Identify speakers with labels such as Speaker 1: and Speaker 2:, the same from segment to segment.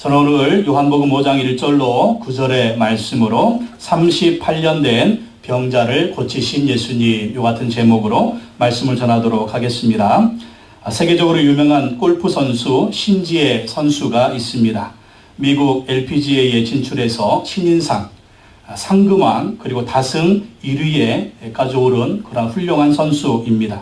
Speaker 1: 저는 오늘 요한복음 5장 1절로 9절의 말씀으로 38년 된 병자를 고치신 예수님, 요 같은 제목으로 말씀을 전하도록 하겠습니다. 세계적으로 유명한 골프 선수 신지혜 선수가 있습니다. 미국 LPGA에 진출해서 신인상, 상금왕, 그리고 다승 1위에까지 오른 그런 훌륭한 선수입니다.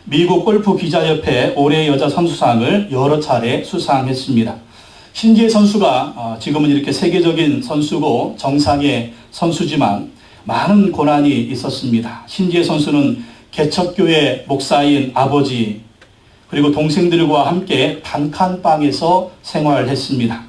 Speaker 1: 미국 골프 기자협회 올해 여자 선수상을 여러 차례 수상했습니다. 신지혜 선수가 지금은 이렇게 세계적인 선수고 정상의 선수지만 많은 고난이 있었습니다. 신지혜 선수는 개척교회 목사인 아버지 그리고 동생들과 함께 단칸방에서 생활했습니다.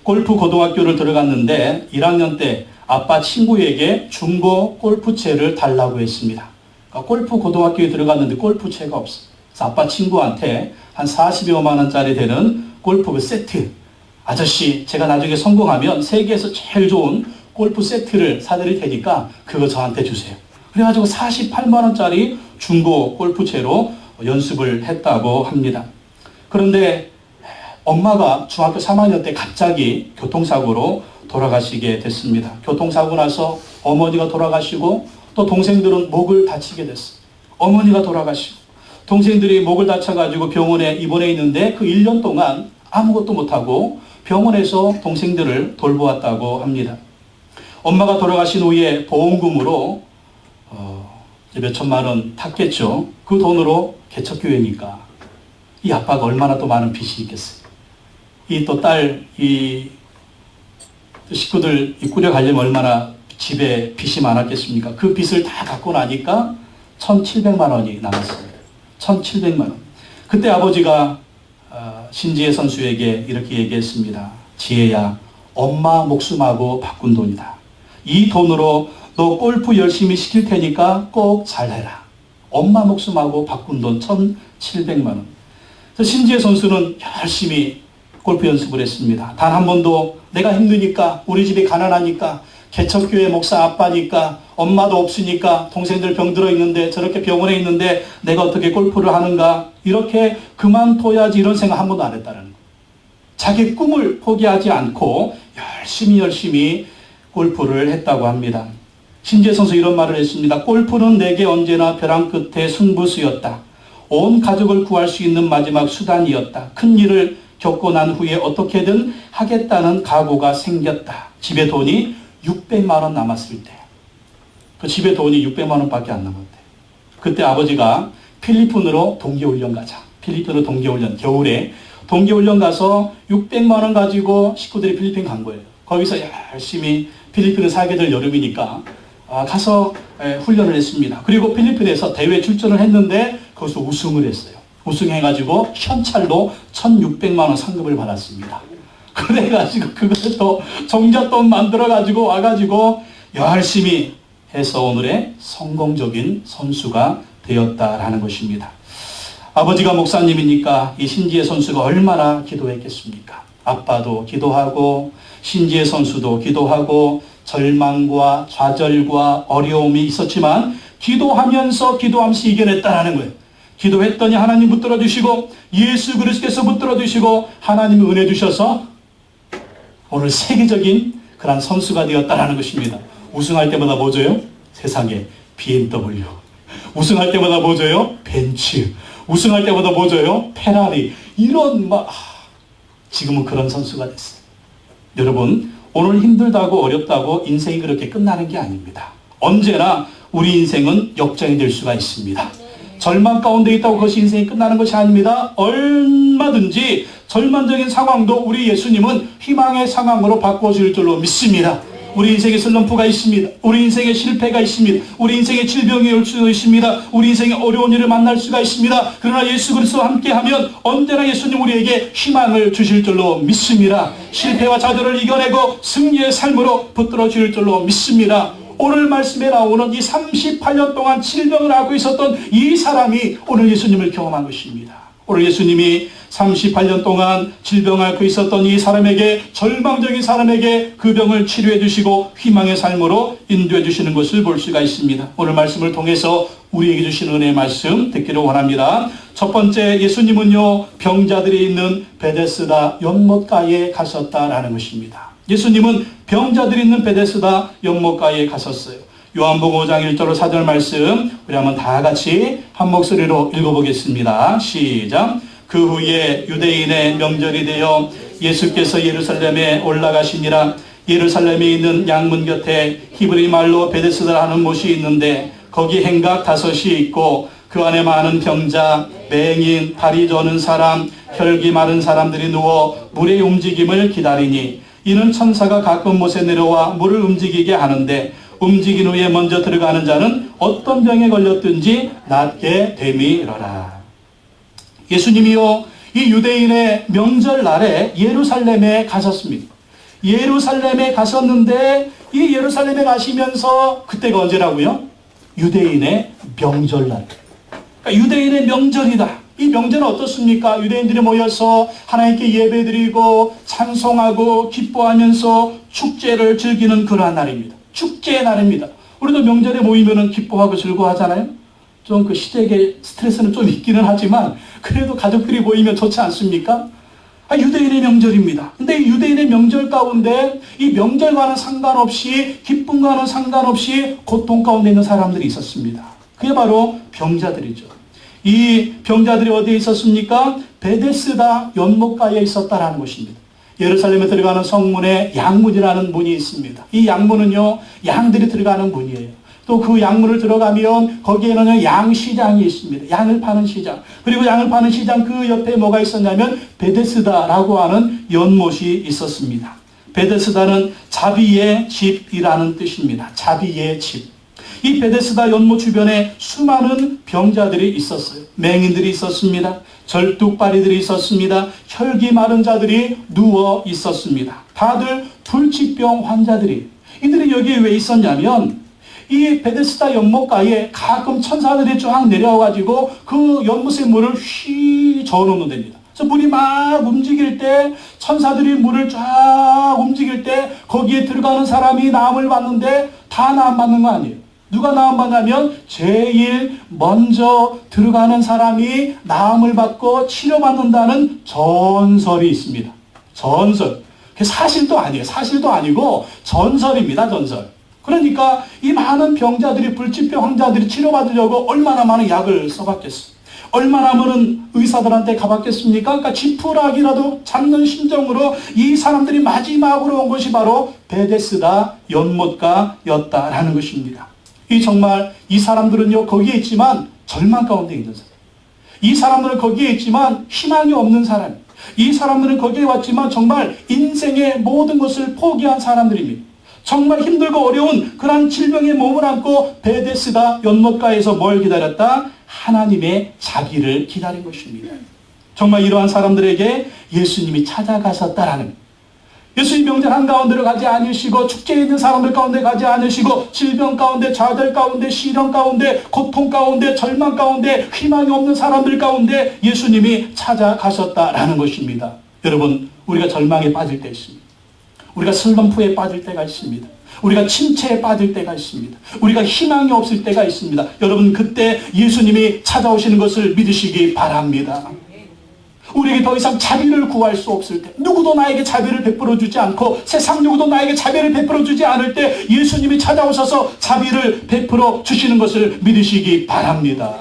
Speaker 1: 골프 고등학교를 들어갔는데 1학년 때 아빠 친구에게 중고 골프채를 달라고 했습니다. 그러니까 골프 고등학교에 들어갔는데 골프채가 없어. 그래서 아빠 친구한테 한 40여만 원짜리 되는 골프 세트, 아저씨 제가 나중에 성공하면 세계에서 제일 좋은 골프 세트를 사드릴 테니까 그거 저한테 주세요. 그래가지고 48만 원짜리 중고 골프채로 연습을 했다고 합니다. 그런데 엄마가 중학교 3학년 때 갑자기 교통사고로 돌아가시게 됐습니다. 교통사고 나서 어머니가 돌아가시고 또 동생들은 목을 다치게 됐어요. 어머니가 돌아가시고 동생들이 목을 다쳐가지고 병원에 입원해 있는데 그 1년 동안 아무것도 못하고 병원에서 동생들을 돌보았다고 합니다. 엄마가 돌아가신 후에 보험금으로 몇 천만 원 탔겠죠. 그 돈으로 개척교회니까 이 아빠가 얼마나 또 많은 빚이 있겠어요. 이 또 딸, 이 식구들 꾸려가려면 얼마나 집에 빚이 많았겠습니까? 그 빚을 다 갚고 나니까 1,700만 원이 남았습니다. 1,700만 원. 그때 아버지가 신지혜 선수에게 이렇게 얘기했습니다. 지혜야, 엄마 목숨하고 바꾼 돈이다. 이 돈으로 너 골프 열심히 시킬 테니까 꼭 잘해라. 엄마 목숨하고 바꾼 돈 1,700만 원. 그래서 신지혜 선수는 열심히 골프 연습을 했습니다. 단 한 번도 내가 힘드니까, 우리 집이 가난하니까, 개척교회 목사 아빠니까, 엄마도 없으니까, 동생들 병들어 있는데, 저렇게 병원에 있는데 내가 어떻게 골프를 하는가, 이렇게 그만둬야지 이런 생각 한 번도 안 했다는 거예요. 자기 꿈을 포기하지 않고 열심히 골프를 했다고 합니다. 신지혜 선수 이런 말을 했습니다. 골프는 내게 언제나 벼랑 끝에 승부수였다. 온 가족을 구할 수 있는 마지막 수단이었다. 큰 일을 겪고 난 후에 어떻게든 하겠다는 각오가 생겼다. 집에 돈이 600만 원 남았을 때. 그 집에 돈이 600만 원밖에 안 남았대. 그때 아버지가 필리핀으로 동계훈련 가자. 필리핀으로 동계훈련, 겨울에 동계훈련 가서 600만 원 가지고 식구들이 필리핀 간 거예요. 거기서 열심히 필리핀을 살게 될 여름이니까 가서 훈련을 했습니다. 그리고 필리핀에서 대회 출전을 했는데 거기서 우승을 했어요. 우승해가지고 현찰로 1,600만 원 상금을 받았습니다. 그래가지고 그걸 또 종잣돈 만들어가지고 와가지고 열심히 해서 오늘의 성공적인 선수가 되었다라는 것입니다. 아버지가 목사님이니까 이 신지혜 선수가 얼마나 기도했겠습니까? 아빠도 기도하고 신지혜 선수도 기도하고 절망과 좌절과 어려움이 있었지만 기도하면서 이겨냈다라는 거예요. 기도했더니 하나님 붙들어 주시고 예수 그리스도께서 붙들어 주시고 하나님이 은혜 주셔서 오늘 세계적인 그런 선수가 되었다라는 것입니다. 우승할 때마다 뭐 줘요? 세상에 BMW. 우승할 때마다 뭐 줘요? 벤츠. 우승할 때마다 뭐 줘요? 페라리. 이런 지금은 그런 선수가 됐어요. 여러분, 오늘 힘들다고 어렵다고 인생이 그렇게 끝나는 게 아닙니다. 언제나 우리 인생은 역전이 될 수가 있습니다. 절망 가운데 있다고 그것이 인생이 끝나는 것이 아닙니다. 얼마든지 절망적인 상황도 우리 예수님은 희망의 상황으로 바꿔줄 줄로 믿습니다. 우리 인생에 슬럼프가 있습니다. 우리 인생에 실패가 있습니다. 우리 인생에 질병이 올 수도 있습니다. 우리 인생에 어려운 일을 만날 수가 있습니다. 그러나 예수 그리스도와 함께하면 언제나 예수님 우리에게 희망을 주실 줄로 믿습니다. 실패와 좌절을 이겨내고 승리의 삶으로 붙들어 줄 줄로 믿습니다. 오늘 말씀에 나오는 이 38년 동안 질병을 앓고 있었던 이 사람이 오늘 예수님을 경험한 것입니다. 오늘 예수님이 38년 동안 질병을 앓고 있었던 이 사람에게, 절망적인 사람에게 그 병을 치료해 주시고 희망의 삶으로 인도해 주시는 것을 볼 수가 있습니다. 오늘 말씀을 통해서 우리에게 주시는 은혜의 말씀 듣기를 원합니다. 첫 번째, 예수님은요 병자들이 있는 베데스다 연못가에 가셨다라는 것입니다. 예수님은 병자들이 있는 베데스다 연못가에 가셨어요. 요한복음 5장 1절로 4절 말씀 우리 한번 다 같이 한 목소리로 읽어보겠습니다. 시작. 그 후에 유대인의 명절이 되어 예수께서 예루살렘에 올라가시니라. 예루살렘에 있는 양문 곁에 히브리 말로 베데스다라는 못이 있는데 거기 행각 5이 있고 그 안에 많은 병자, 맹인, 다리 저는 사람, 혈기 마른 사람들이 누워 물의 움직임을 기다리니 이는 천사가 가끔 못에 내려와 물을 움직이게 하는데 움직인 후에 먼저 들어가는 자는 어떤 병에 걸렸든지 낫게 됨이러라. 예수님이요 이 유대인의 명절날에 예루살렘에 가셨습니다. 예루살렘에 가셨는데 이 예루살렘에 가시면서 그때가 언제라고요? 유대인의 명절날. 그러니까 유대인의 명절이다. 이 명절은 어떻습니까? 유대인들이 모여서 하나님께 예배드리고 찬송하고 기뻐하면서 축제를 즐기는 그러한 날입니다. 축제의 날입니다. 우리도 명절에 모이면 기뻐하고 즐거워하잖아요. 좀 그 시댁의 스트레스는 좀 있기는 하지만 그래도 가족들이 모이면 좋지 않습니까? 유대인의 명절입니다. 근데 이 유대인의 명절 가운데 이 명절과는 상관없이 기쁨과는 상관없이 고통 가운데 있는 사람들이 있었습니다. 그게 바로 병자들이죠. 이 병자들이 어디에 있었습니까? 베데스다 연못가에 있었다라는 것입니다. 예루살렘에 들어가는 성문에 양문이라는 문이 있습니다. 이 양문은요 양들이 들어가는 문이에요. 또 그 양문을 들어가면 거기에는 양시장이 있습니다. 양을 파는 시장. 그리고 양을 파는 시장 그 옆에 뭐가 있었냐면 베데스다라고 하는 연못이 있었습니다. 베데스다는 자비의 집이라는 뜻입니다. 자비의 집. 이 베데스다 연못 주변에 수많은 병자들이 있었어요. 맹인들이 있었습니다. 절뚝발이들이 있었습니다. 혈기 마른 자들이 누워 있었습니다. 다들 불치병 환자들이. 이들이 여기에 왜 있었냐면 이 베데스다 연못가에 가끔 천사들이 쫙 내려와가지고 그 연못의 물을 휘 저어놓는 데입니다. 그래서 물이 막 움직일 때 천사들이 물을 쫙 움직일 때 거기에 들어가는 사람이 나음을 받는데 다 나음 받는 거 아니에요. 누가 나음 받냐면 제일 먼저 들어가는 사람이 나음을 받고 치료받는다는 전설이 있습니다. 전설. 사실도 아니에요. 사실도 아니고 전설입니다. 전설. 그러니까 이 많은 병자들이 불치병 환자들이 치료받으려고 얼마나 많은 약을 써봤겠어요. 얼마나 많은 의사들한테 가봤겠습니까? 그러니까 지푸라기라도 잡는 심정으로 이 사람들이 마지막으로 온 것이 바로 베데스다 연못가였다라는 것입니다. 이 정말 이 사람들은요 거기에 있지만 절망 가운데 있는 사람. 이 사람들은 거기에 있지만 희망이 없는 사람. 이 사람들은 거기에 왔지만 정말 인생의 모든 것을 포기한 사람들입니다. 정말 힘들고 어려운 그런 질병에 몸을 안고 베데스다 연못가에서 뭘 기다렸다? 하나님의 자비를 기다린 것입니다. 정말 이러한 사람들에게 예수님이 찾아가셨다라는, 예수님 명절 한가운데로 가지 않으시고 축제에 있는 사람들 가운데 가지 않으시고 질병 가운데 좌절 가운데 시련 가운데 고통 가운데 절망 가운데 희망이 없는 사람들 가운데 예수님이 찾아가셨다라는 것입니다. 여러분, 우리가 절망에 빠질 때 있습니다. 우리가 슬럼프에 빠질 때가 있습니다. 우리가 침체에 빠질 때가 있습니다. 우리가 희망이 없을 때가 있습니다. 여러분, 그때 예수님이 찾아오시는 것을 믿으시기 바랍니다. 우리에게 더 이상 자비를 구할 수 없을 때, 누구도 나에게 자비를 베풀어 주지 않고 세상 누구도 나에게 자비를 베풀어 주지 않을 때 예수님이 찾아오셔서 자비를 베풀어 주시는 것을 믿으시기 바랍니다.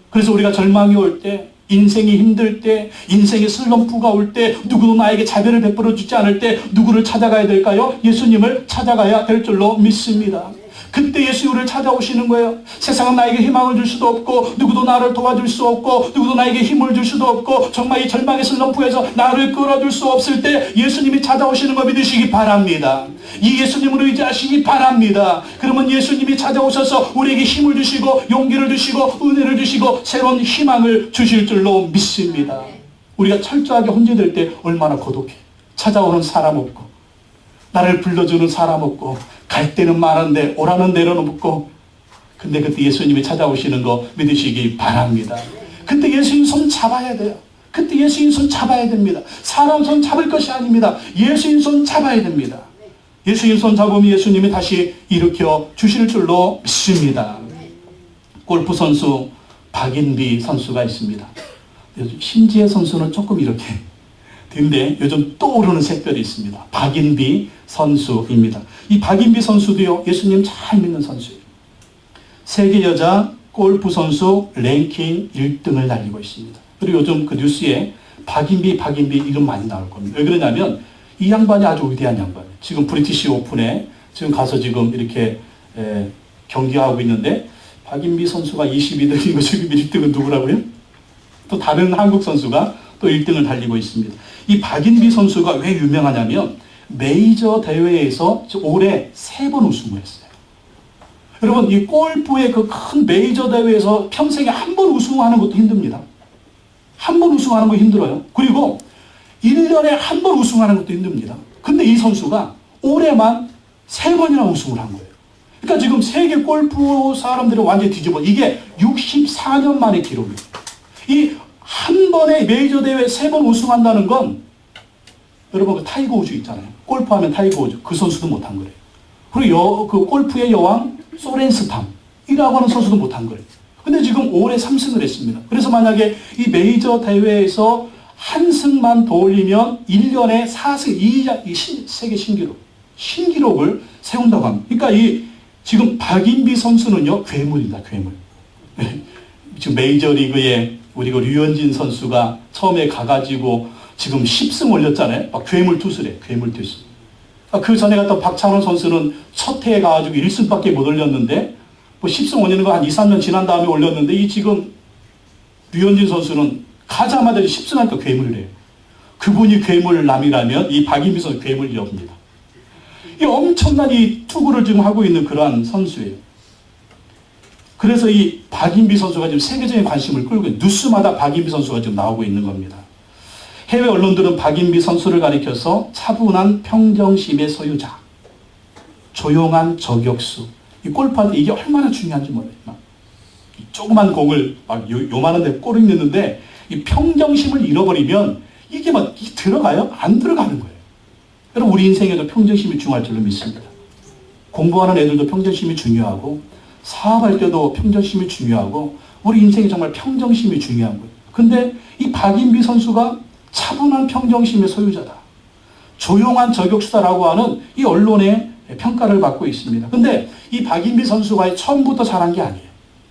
Speaker 1: 그래서 우리가 절망이 올 때, 인생이 힘들 때, 인생의 슬럼프가 올 때, 누구도 나에게 자비를 베풀어 주지 않을 때 누구를 찾아가야 될까요? 예수님을 찾아가야 될 줄로 믿습니다. 그때 예수 우리를 찾아오시는 거예요. 세상은 나에게 희망을 줄 수도 없고 누구도 나를 도와줄 수 없고 누구도 나에게 힘을 줄 수도 없고 정말 이 절망의 슬럼프에서 나를 끌어줄 수 없을 때 예수님이 찾아오시는 거 믿으시기 바랍니다. 이 예수님을 의지하시기 바랍니다. 그러면 예수님이 찾아오셔서 우리에게 힘을 주시고 용기를 주시고 은혜를 주시고 새로운 희망을 주실 줄로 믿습니다. 우리가 철저하게 혼재될 때 얼마나 고독해. 찾아오는 사람 없고 나를 불러주는 사람 없고 갈 때는 많은데 오라는 내려놓고, 근데 그때 예수님이 찾아오시는 거 믿으시기 바랍니다. 그때 예수님 손 잡아야 돼요. 그때 예수님 손 잡아야 됩니다. 사람 손 잡을 것이 아닙니다. 예수님 손 잡아야 됩니다. 예수님 손 잡으면 예수님이 다시 일으켜 주실 줄로 믿습니다. 골프 선수 박인비 선수가 있습니다. 요즘 신지혜 선수는 조금 이렇게 근데 요즘 떠오르는 색별이 있습니다. 박인비 선수입니다. 이 박인비 선수도요, 예수님 잘 믿는 선수예요. 세계 여자 골프 선수 랭킹 1등을 달리고 있습니다. 그리고 요즘 그 뉴스에 박인비 이름 많이 나올 겁니다. 왜 그러냐면 이 양반이 아주 위대한 양반이에요. 지금 브리티시 오픈에 지금 가서 지금 이렇게 경기하고 있는데 박인비 선수가 22등이고 지금 1등은 누구라고요? 또 다른 한국 선수가 또 1등을 달리고 있습니다. 이 박인비 선수가 왜 유명하냐면 메이저 대회에서 올해 3번 우승을 했어요. 여러분, 이 골프의 그 큰 메이저 대회에서 평생에 한 번 우승하는 것도 힘듭니다. 한 번 우승하는 거 힘들어요. 그리고 1년에 한 번 우승하는 것도 힘듭니다. 근데 이 선수가 올해만 3번이나 우승을 한 거예요. 그러니까 지금 세계 골프 사람들은 완전히 뒤집어. 이게 64년 만의 기록이에요. 이 한 번에 메이저 대회 3번 우승한다는 건 여러분 그 타이거 우즈 있잖아요. 골프하면 타이거 우즈. 그 선수도 못한 거래요. 그리고 그 골프의 여왕 소렌스탐이라고 하는 선수도 못한 거예요. 근데 지금 올해 3승을 했습니다. 그래서 만약에 이 메이저 대회에서 한 승만 더 올리면 1년에 4승, 이 세계 신기록을 세운다고 합니다. 그러니까 이 지금 박인비 선수는요, 괴물입니다, 괴물. 지금 메이저리그에 우리 그 류현진 선수가 처음에 가가지고 지금 10승 올렸잖아요. 막 괴물 투수래, 괴물 투수. 그 전에 갔던 박찬호 선수는 첫 해에 가가지고 1승밖에 못 올렸는데, 뭐 10승 올리는 거 한 2, 3년 지난 다음에 올렸는데, 이 지금 류현진 선수는 가자마자 10승 하니까 괴물이래요. 그분이 괴물남이라면 이 박인비 선수 괴물이랍니다. 이 엄청난 이 투구를 지금 하고 있는 그러한 선수예요. 그래서 이 박인비 선수가 지금 세계적인 관심을 끌고 뉴스마다 박인비 선수가 지금 나오고 있는 겁니다. 해외 언론들은 박인비 선수를 가리켜서 차분한 평정심의 소유자, 조용한 저격수. 이 골프할 때 이게 얼마나 중요한지 몰라요. 이 조그만 공을 막 요만한 데 꼬리 넣는데 이 평정심을 잃어버리면 이게 막 들어가요? 안 들어가는 거예요. 여러분, 우리 인생에도 평정심이 중요할 줄로 믿습니다. 공부하는 애들도 평정심이 중요하고 사업할 때도 평정심이 중요하고 우리 인생에 정말 평정심이 중요한 거예요. 근데 이 박인비 선수가 차분한 평정심의 소유자다. 조용한 저격수다라고 하는 이 언론의 평가를 받고 있습니다. 근데 이 박인비 선수가 처음부터 잘한 게 아니에요.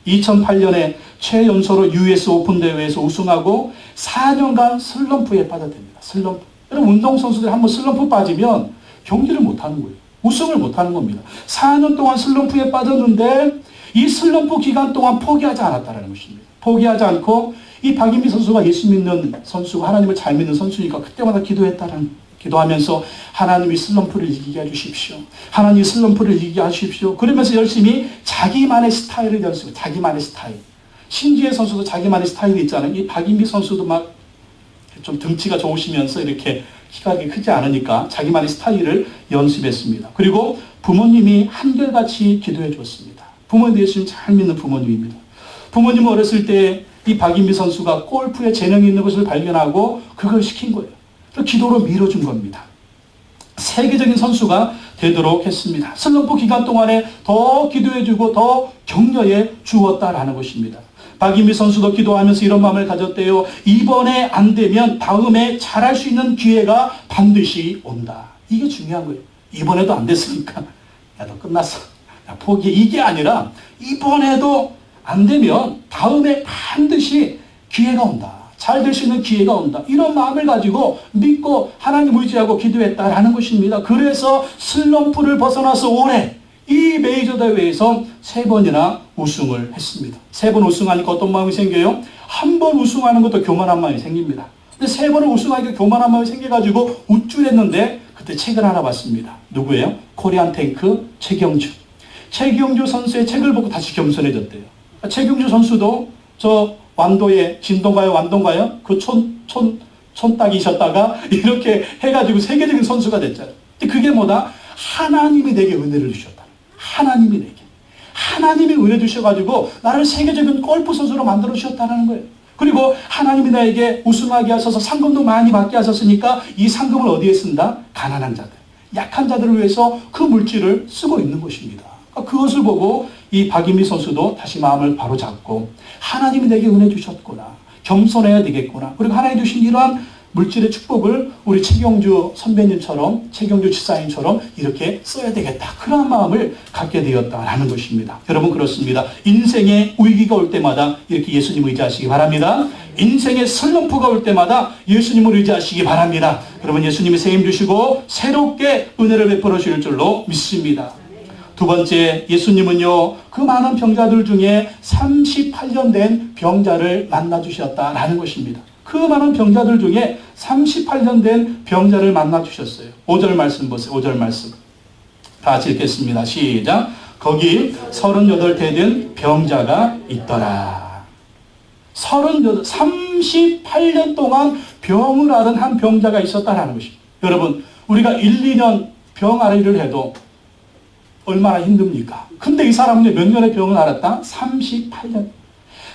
Speaker 1: 2008년에 최연소로 US 오픈 대회에서 우승하고 4년간 슬럼프에 빠져듭니다. 슬럼프. 여러분, 운동선수들이 한번 슬럼프 빠지면 경기를 못하는 거예요. 우승을 못하는 겁니다. 4년 동안 슬럼프에 빠졌는데 이 슬럼프 기간 동안 포기하지 않았다는 것입니다. 포기하지 않고 이 박인비 선수가 예수 믿는 선수고 하나님을 잘 믿는 선수니까 그때마다 기도하면서 하나님이 슬럼프를 이기게 해주십시오. 하나님이 슬럼프를 이기게 하십시오. 그러면서 열심히 자기만의 스타일을 연습해요. 자기만의 스타일. 신지혜 선수도 자기만의 스타일이 있잖아요. 이 박인비 선수도 막 좀 등치가 좋으시면서 이렇게 키가 크지 않으니까 자기만의 스타일을 연습했습니다. 그리고 부모님이 한결같이 기도해 줬습니다. 부모님 예수님 잘 믿는 부모님입니다. 부모님은 어렸을 때 이 박인비 선수가 골프에 재능이 있는 것을 발견하고 그걸 시킨 거예요. 그래서 기도로 밀어준 겁니다. 세계적인 선수가 되도록 했습니다. 슬럼프 기간 동안에 더 기도해주고 더 격려해 주었다라는 것입니다. 박인비 선수도 기도하면서 이런 마음을 가졌대요. 이번에 안 되면 다음에 잘할 수 있는 기회가 반드시 온다. 이게 중요한 거예요. 이번에도 안 됐으니까 야, 너 끝났어. 야, 포기해. 이게 아니라 이번에도 안 되면 다음에 반드시 기회가 온다. 잘 될 수 있는 기회가 온다. 이런 마음을 가지고 믿고 하나님 의지하고 기도했다라는 것입니다. 그래서 슬럼프를 벗어나서 올해 이 메이저 대회에서 3번이나 우승을 했습니다. 3번 우승하니까 어떤 마음이 생겨요? 한 번 우승하는 것도 교만한 마음이 생깁니다. 근데 3번을 우승하니까 교만한 마음이 생겨가지고 우쭐했는데 그때 책을 하나 봤습니다. 누구예요? 코리안 탱크 최경주. 최경주 선수의 책을 보고 다시 겸손해졌대요. 최경주 선수도 저 완도에 진동가요 완동가요? 그 촌딱이셨다가 이렇게 해가지고 세계적인 선수가 됐잖아요. 근데 그게 뭐다? 하나님이 내게 은혜를 주셨다. 하나님이 은혜 주셔가지고 나를 세계적인 골프 선수로 만들어 주셨다는 거예요. 그리고 하나님이 나에게 우승하게 하셔서 상금도 많이 받게 하셨으니까 이 상금을 어디에 쓴다? 가난한 자들, 약한 자들을 위해서 그 물질을 쓰고 있는 것입니다. 그것을 보고 이 박인미 선수도 다시 마음을 바로잡고 하나님이 내게 은혜 주셨구나, 겸손해야 되겠구나, 그리고 하나님 주신 이러한 물질의 축복을 우리 최경주 선배님처럼, 최경주 집사님처럼 이렇게 써야 되겠다, 그런 마음을 갖게 되었다라는 것입니다. 여러분, 그렇습니다. 인생의 위기가 올 때마다 이렇게 예수님을 의지하시기 바랍니다. 인생의 슬럼프가 올 때마다 예수님을 의지하시기 바랍니다. 그러면 예수님이 새 힘 주시고 새롭게 은혜를 베풀어 주실 줄로 믿습니다. 두 번째, 예수님은요, 그 많은 병자들 중에 38년 된 병자를 만나 주셨다라는 것입니다. 그 많은 병자들 중에 38년 된 병자를 만나 주셨어요. 5절 말씀 보세요. 5절 말씀. 다 같이 읽겠습니다. 시작. 거기 38대 된 병자가 있더라. 38년 동안 병을 앓은 한 병자가 있었다라는 것입니다. 여러분, 우리가 1, 2년 병 앓기를 해도 얼마나 힘듭니까? 근데 이 사람은 몇 년의 병을 앓았다? 38년.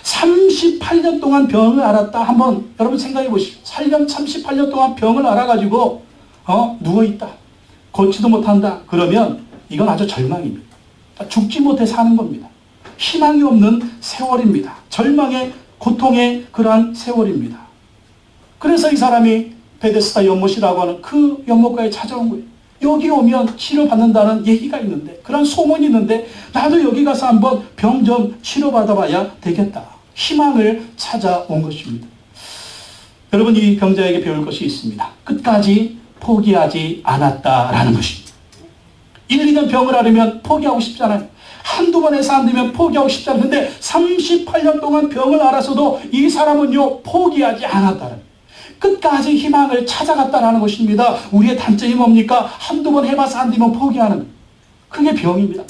Speaker 1: 38년 동안 병을 앓았다. 한번 여러분 생각해 보십시오. 38년 동안 병을 앓아가지고 누워있다, 걷지도 못한다. 그러면 이건 아주 절망입니다. 죽지 못해 사는 겁니다. 희망이 없는 세월입니다. 절망의, 고통의 그러한 세월입니다. 그래서 이 사람이 베데스다 연못이라고 하는 그 연못가에 찾아온 거예요. 여기 오면 치료받는다는 얘기가 있는데, 그런 소문이 있는데 나도 여기 가서 한번 병 좀 치료받아봐야 되겠다. 희망을 찾아온 것입니다. 여러분, 이 병자에게 배울 것이 있습니다. 끝까지 포기하지 않았다라는 것입니다. 1, 2년 병을 앓으면 포기하고 싶잖아요. 한두 번 해서 안 되면 포기하고 싶잖아요. 근데 38년 동안 병을 앓아서도 이 사람은요, 포기하지 않았다는 거예요. 끝까지 희망을 찾아갔다라는 것입니다. 우리의 단점이 뭡니까? 한두 번 해봐서 안 되면 포기하는 거예요. 그게 병입니다.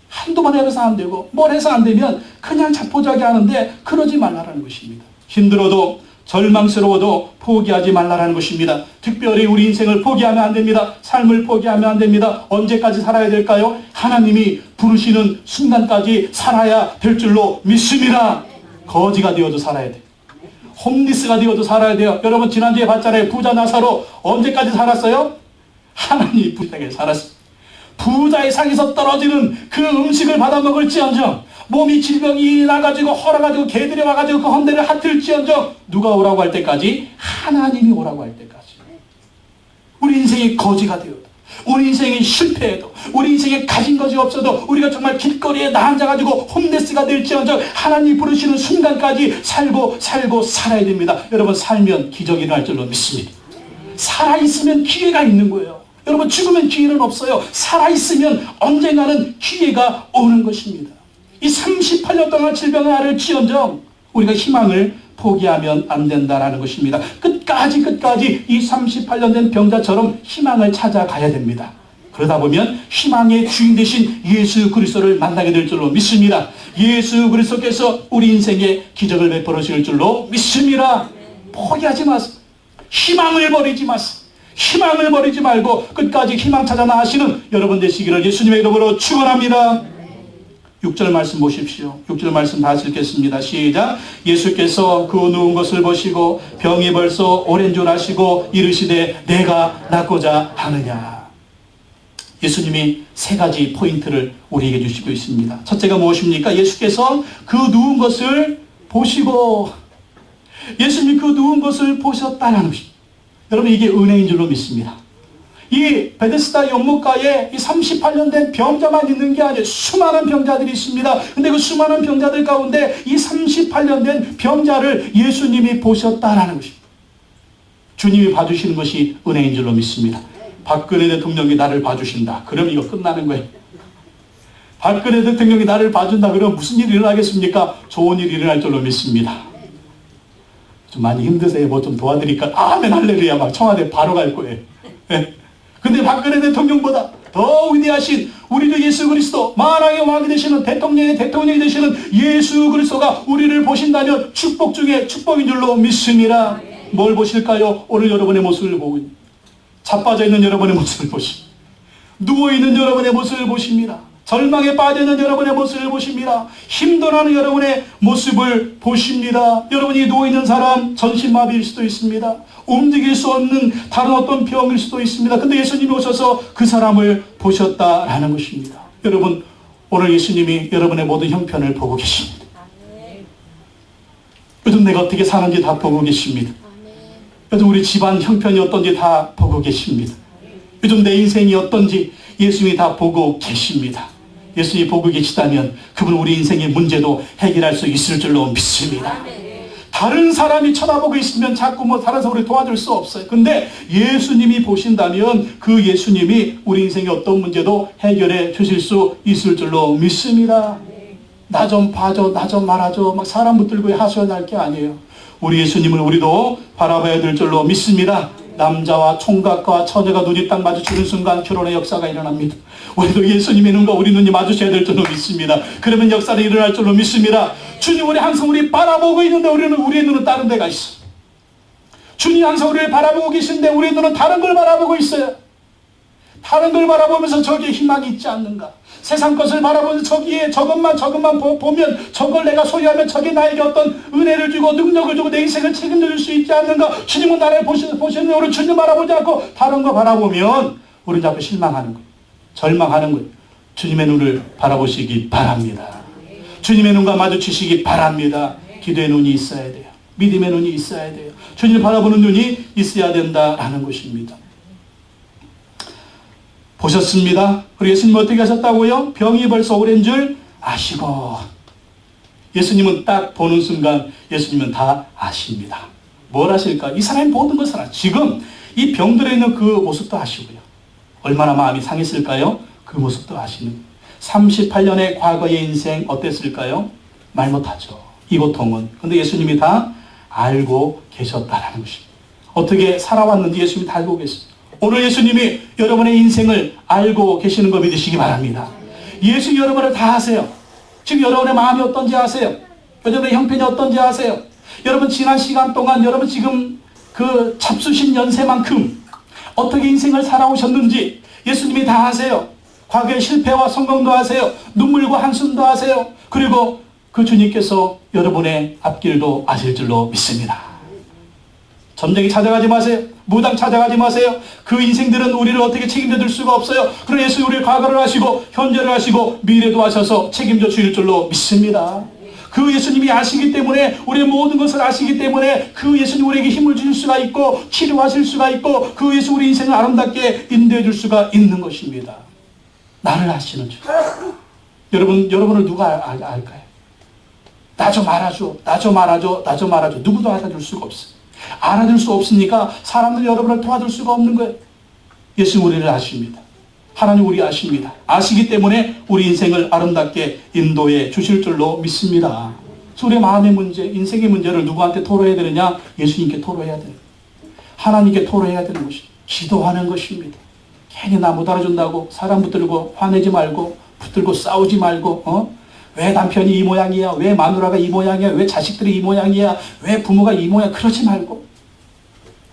Speaker 1: 한두 번 해봐서 안 되고 뭘 해서 안 되면 그냥 자포자기 하는데 그러지 말라는 것입니다. 힘들어도 절망스러워도 포기하지 말라는 것입니다. 특별히 우리 인생을 포기하면 안 됩니다. 삶을 포기하면 안 됩니다. 언제까지 살아야 될까요? 하나님이 부르시는 순간까지 살아야 될 줄로 믿습니다. 거지가 되어도 살아야 돼요. 홈리스가 되어도 살아야 돼요. 여러분, 지난주에 봤잖아요. 부자 나사로 언제까지 살았어요? 하나님이 부자에게 살았어요. 부자의 상에서 떨어지는 그 음식을 받아 먹을지언정, 몸이 질병이 나가지고 헐어가지고 개들이 와가지고 그 헌대를 핫을지언정, 누가 오라고 할 때까지? 하나님이 오라고 할 때까지. 우리 인생이 거지가 되어도, 우리 인생이 실패해도, 우리 인생에 가진 것이 없어도, 우리가 정말 길거리에 나앉아가지고 홈레스가 될지언정 하나님이 부르시는 순간까지 살고 살아야 됩니다. 여러분, 살면 기적이 일어날 줄로 믿습니다. 살아있으면 기회가 있는 거예요. 여러분, 죽으면 기회는 없어요. 살아있으면 언젠가는 기회가 오는 것입니다. 이 38년 동안 질병을 앓을지언정 우리가 희망을 포기하면 안 된다라는 것입니다. 끝까지 이 38년 된 병자처럼 희망을 찾아가야 됩니다. 그러다 보면 희망의 주인 되신 예수 그리스도를 만나게 될 줄로 믿습니다. 예수 그리스도께서 우리 인생에 기적을 베풀어 주실 줄로 믿습니다. 포기하지 마세요. 희망을 버리지 마세요. 희망을 버리지 말고 끝까지 희망 찾아 나가시는 여러분 되시기를 예수님의 이름으로 축원합니다. 6절 말씀 보십시오. 6절 말씀 다시 읽겠습니다. 시작. 예수께서 그 누운 것을 보시고 병이 벌써 오랜 줄 아시고 이르시되 내가 낫고자 하느냐. 예수님이 세 가지 포인트를 우리에게 주시고 있습니다. 첫째가 무엇입니까? 예수께서 그 누운 것을 보시고, 예수님이 그 누운 것을 보셨다는 것입니다. 여러분, 이게 은혜인 줄로 믿습니다. 이 베데스다 연못가에 이 38년 된 병자만 있는 게 아니에요. 수많은 병자들이 있습니다. 근데 그 수많은 병자들 가운데 이 38년 된 병자를 예수님이 보셨다라는 것입니다. 주님이 봐주시는 것이 은혜인 줄로 믿습니다. 박근혜 대통령이 나를 봐주신다. 그럼 이거 끝나는 거예요. 박근혜 대통령이 나를 봐준다. 그럼 무슨 일이 일어나겠습니까? 좋은 일이 일어날 줄로 믿습니다. 좀 많이 힘드세요. 뭐 좀 도와드릴까? 아멘 할렐루야. 막 청와대 바로 갈 거예요. 네. 근데 박근혜 대통령보다 더 위대하신 우리 주 예수 그리스도, 만왕의 왕이 되시는 대통령이 되시는 예수 그리스도가 우리를 보신다면 축복 중에 축복인 줄로 믿습니다. 뭘 보실까요? 오늘 여러분의 모습을 보고 자빠져 있는 여러분의 모습을 보십니다. 누워있는 여러분의 모습을 보십니다. 절망에 빠져있는 여러분의 모습을 보십니다. 힘들어하는 여러분의 모습을 보십니다. 여러분이 누워있는 사람 전신마비일 수도 있습니다. 움직일 수 없는 다른 어떤 병일 수도 있습니다. 근데 예수님이 오셔서 그 사람을 보셨다라는 것입니다. 여러분, 오늘 예수님이 여러분의 모든 형편을 보고 계십니다. 요즘 내가 어떻게 사는지 다 보고 계십니다. 요즘 우리 집안 형편이 어떤지 다 보고 계십니다. 요즘 내 인생이 어떤지 예수님이 다 보고 계십니다. 예수님이 보고 계시다면 그분 우리 인생의 문제도 해결할 수 있을 줄로 믿습니다. 다른 사람이 쳐다보고 있으면 자꾸 다른 사람을 도와줄 수 없어요. 근데 예수님이 보신다면 그 예수님이 우리 인생의 어떤 문제도 해결해 주실 수 있을 줄로 믿습니다. 나 좀 봐줘, 나 좀 말아줘, 막 사람 붙들고 하셔야 할 게 아니에요. 우리 예수님을 우리도 바라봐야 될 줄로 믿습니다. 남자와 총각과 처녀가 눈이 딱 마주치는 순간 결혼의 역사가 일어납니다. 우리도 예수님의 눈과 우리 눈이 마주쳐야 될 줄로 믿습니다. 그러면 역사는 일어날 줄로 믿습니다. 주님, 우리 항상 우리 바라보고 있는데 우리의 눈은 다른 데가 있어. 주님 항상 우리를 바라보고 계신데 우리의 눈은 다른 걸 바라보고 있어요. 다른 걸 바라보면서 저기에 희망이 있지 않는가? 세상 것을 바라보면서 저기에 저것만 보면 저걸 내가 소유하면 저게 나에게 어떤 은혜를 주고 능력을 주고 내 인생을 책임져 줄 수 있지 않는가? 주님은 나를 보시는데 우리 주님 바라보지 않고 다른 거 바라보면 우리는 자꾸 실망하는 거예요. 절망하는 거예요. 주님의 눈을 바라보시기 바랍니다. 주님의 눈과 마주치시기 바랍니다. 기도의 눈이 있어야 돼요. 믿음의 눈이 있어야 돼요. 주님을 바라보는 눈이 있어야 된다라는 것입니다. 보셨습니다. 우리 예수님 어떻게 하셨다고요? 병이 벌써 오랜 줄 아시고. 예수님은 딱 보는 순간 예수님은 다 아십니다. 뭘 아실까? 이 사람이 모든 것을 아시고 지금 이 병들어 있는 그 모습도 아시고요. 얼마나 마음이 상했을까요? 그 모습도 아시는. 38년의 과거의 인생 어땠을까요? 말 못하죠. 이 고통은. 근데 예수님이 다 알고 계셨다는 것입니다. 어떻게 살아왔는지 예수님이 다 알고 계십니다. 오늘 예수님이 여러분의 인생을 알고 계시는 거 믿으시기 바랍니다. 예수님 여러분을 다 아세요. 지금 여러분의 마음이 어떤지 아세요. 여러분의 형편이 어떤지 아세요. 여러분 지난 시간 동안 여러분 지금 그 잡수신 연세만큼 어떻게 인생을 살아오셨는지 예수님이 다 아세요. 과거의 실패와 성공도 아세요. 눈물과 한숨도 아세요. 그리고 그 주님께서 여러분의 앞길도 아실 줄로 믿습니다. 점쟁이 찾아가지 마세요. 무당 찾아가지 마세요. 그 인생들은 우리를 어떻게 책임져 줄 수가 없어요. 그러나 예수 우리의 과거를 아시고 현재를 아시고 미래도 아셔서 책임져 주실 줄로 믿습니다. 그 예수님이 아시기 때문에 우리의 모든 것을 아시기 때문에 그 예수님 우리에게 힘을 주실 수가 있고 치료하실 수가 있고 그 예수 우리 인생을 아름답게 인도해 줄 수가 있는 것입니다. 나를 아시는 줄. 여러분을 누가 알까요? 나 좀 알아줘. 나 좀 알아줘. 나 좀 알아줘. 누구도 알아줄 수가 없어요. 알아줄 수 없으니까 사람들이 여러분을 도와줄 수가 없는 거예요. 예수 우리를 아십니다. 하나님 우리 아십니다. 아시기 때문에 우리 인생을 아름답게 인도해 주실 줄로 믿습니다. 우리의 마음의 문제, 인생의 문제를 누구한테 토로해야 되느냐? 예수님께 토로해야 되는 거예요. 하나님께 토로해야 되는 것입니다. 기도하는 것입니다. 괜히 나 못 알아준다고 사람 붙들고 화내지 말고 붙들고 싸우지 말고 왜 남편이 이 모양이야? 왜 마누라가 이 모양이야? 왜 자식들이 이 모양이야? 왜 부모가 이 모양? 그러지 말고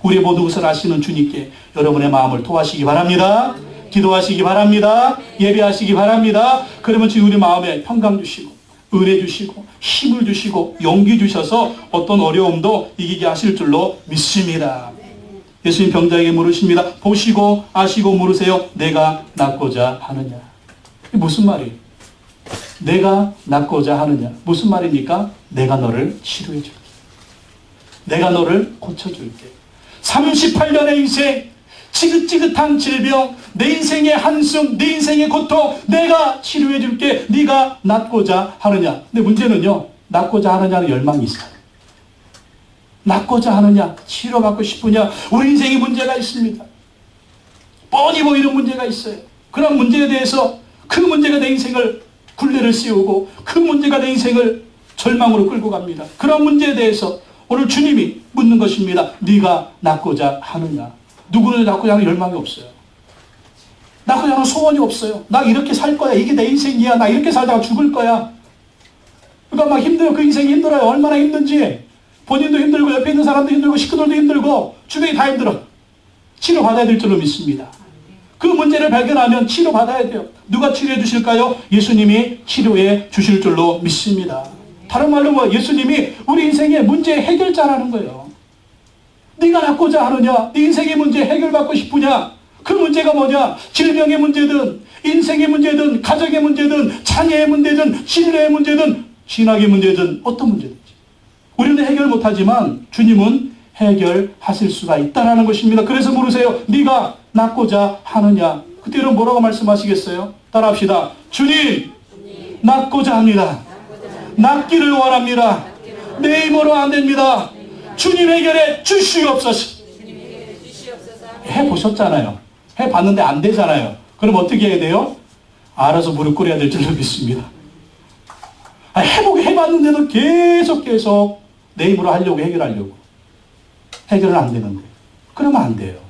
Speaker 1: 우리의 모든 것을 아시는 주님께 여러분의 마음을 토하시기 바랍니다. 기도하시기 바랍니다. 예배하시기 바랍니다. 그러면 주님 우리 마음에 평강 주시고 은혜 주시고 힘을 주시고 용기 주셔서 어떤 어려움도 이기게 하실 줄로 믿습니다. 예수님 병자에게 물으십니다. 보시고 아시고 물으세요. 내가 낫고자 하느냐? 이게 무슨 말이에요? 내가 낫고자 하느냐? 무슨 말입니까? 내가 너를 치료해 줄게. 내가 너를 고쳐줄게. 38년의 인생, 지긋지긋한 질병, 내 인생의 한숨, 내 인생의 고통, 내가 치료해 줄게. 네가 낫고자 하느냐? 근데 문제는요, 낫고자 하느냐는 열망이 있어요. 낫고자 하느냐? 치료받고 싶으냐? 우리 인생에 문제가 있습니다. 뻔히 보이는 문제가 있어요. 그런 문제에 대해서 그 문제가 내 인생을 굴레를 씌우고 그 문제가 내 인생을 절망으로 끌고 갑니다. 그런 문제에 대해서 오늘 주님이 묻는 것입니다. 네가 낫고자 하느냐? 누구는 낫고자 하는 열망이 없어요. 낫고자 하는 소원이 없어요. 나 이렇게 살 거야. 이게 내 인생이야. 나 이렇게 살다가 죽을 거야. 그러니까 막 힘들어요. 그 인생이 힘들어요. 얼마나 힘든지. 본인도 힘들고 옆에 있는 사람도 힘들고 식구들도 힘들고 주변이 다 힘들어. 치료받아야 될 줄로 믿습니다. 그 문제를 발견하면 치료받아야 돼요. 누가 치료해 주실까요? 예수님이 치료해 주실 줄로 믿습니다. 다른 말로 뭐 예수님이 우리 인생의 문제 해결자라는 거예요. 네가 낫고자 하느냐? 네 인생의 문제 해결받고 싶으냐? 그 문제가 뭐냐? 질병의 문제든 인생의 문제든 가정의 문제든 자녀의 문제든 신뢰의 문제든 신학의 문제든 어떤 문제든지 우리는 해결 못하지만 주님은 해결하실 수가 있다는 것입니다. 그래서 물으세요. 네가 낫고자 하느냐? 그때는 뭐라고 말씀하시겠어요? 따라합시다. 주님, 낫고자 합니다. 낫기를 원합니다. 내 힘으로 안 됩니다. 주님 해결해 주시옵소서. 해보셨잖아요. 해봤는데 안 되잖아요. 그럼 어떻게 해야 돼요? 알아서 무릎 꿇어야 될 줄로 믿습니다. 해봤는데도 계속 내 힘으로 하려고 해결하려고. 해결은 안 되는데. 그러면 안 돼요.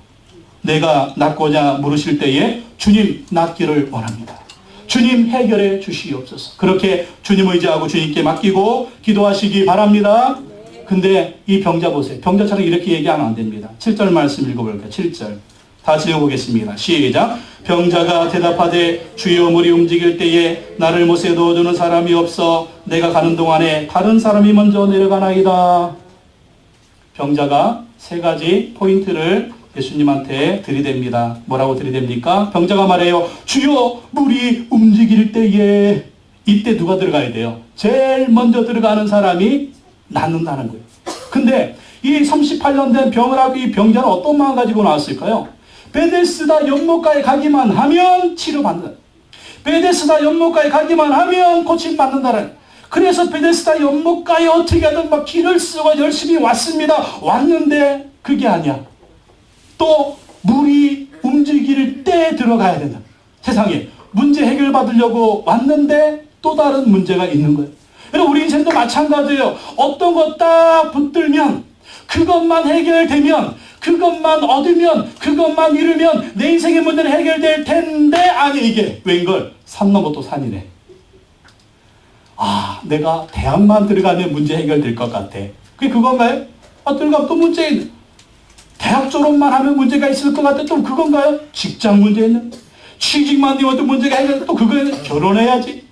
Speaker 1: 내가 낫고자 물으실 때에 주님 낫기를 원합니다. 주님 해결해 주시옵소서. 그렇게 주님 의지하고 주님께 맡기고 기도하시기 바랍니다. 근데 이 병자 보세요. 병자처럼 이렇게 얘기하면 안 됩니다. 7절 말씀 읽어볼까요? 7절. 다시 읽어보겠습니다. 시작. 병자가 대답하되 주여 물이 움직일 때에 나를 못에 넣어주는 사람이 없어 내가 가는 동안에 다른 사람이 먼저 내려가나이다. 병자가 세 가지 포인트를 예수님한테 들이댑니다. 뭐라고 들이댑니까? 병자가 말해요. 주여 물이 움직일 때에 이때 누가 들어가야 돼요? 제일 먼저 들어가는 사람이 낫는다는 거예요. 근데 이 38년 된 병을 하고 이 병자는 어떤 마음 가지고 나왔을까요? 베데스다 연못가에 가기만 하면 치료받는다. 베데스다 연못가에 가기만 하면 고침받는다는. 그래서 베데스다 연못가에 어떻게 하든 막 길을 쓰고 열심히 왔습니다. 왔는데 그게 아니야. 또 물이 움직일 때 들어가야 된다. 세상에 문제 해결 받으려고 왔는데 또 다른 문제가 있는 거예요. 우리 인생도 마찬가지예요. 어떤 것 딱 붙들면 그것만 해결되면 그것만 얻으면 그것만 이루면 내 인생의 문제는 해결될 텐데 아니 이게 웬걸 산 넘어 또 산이네. 아 내가 대학만 들어가면 문제 해결될 것 같아. 그게 그건가요? 들어가면 또 문제 있는. 대학 졸업만 하면 문제가 있을 것 같아. 또 그건가요? 직장 문제 있는. 취직만 되면 또 문제가 해결돼. 또 그거는 결혼해야지.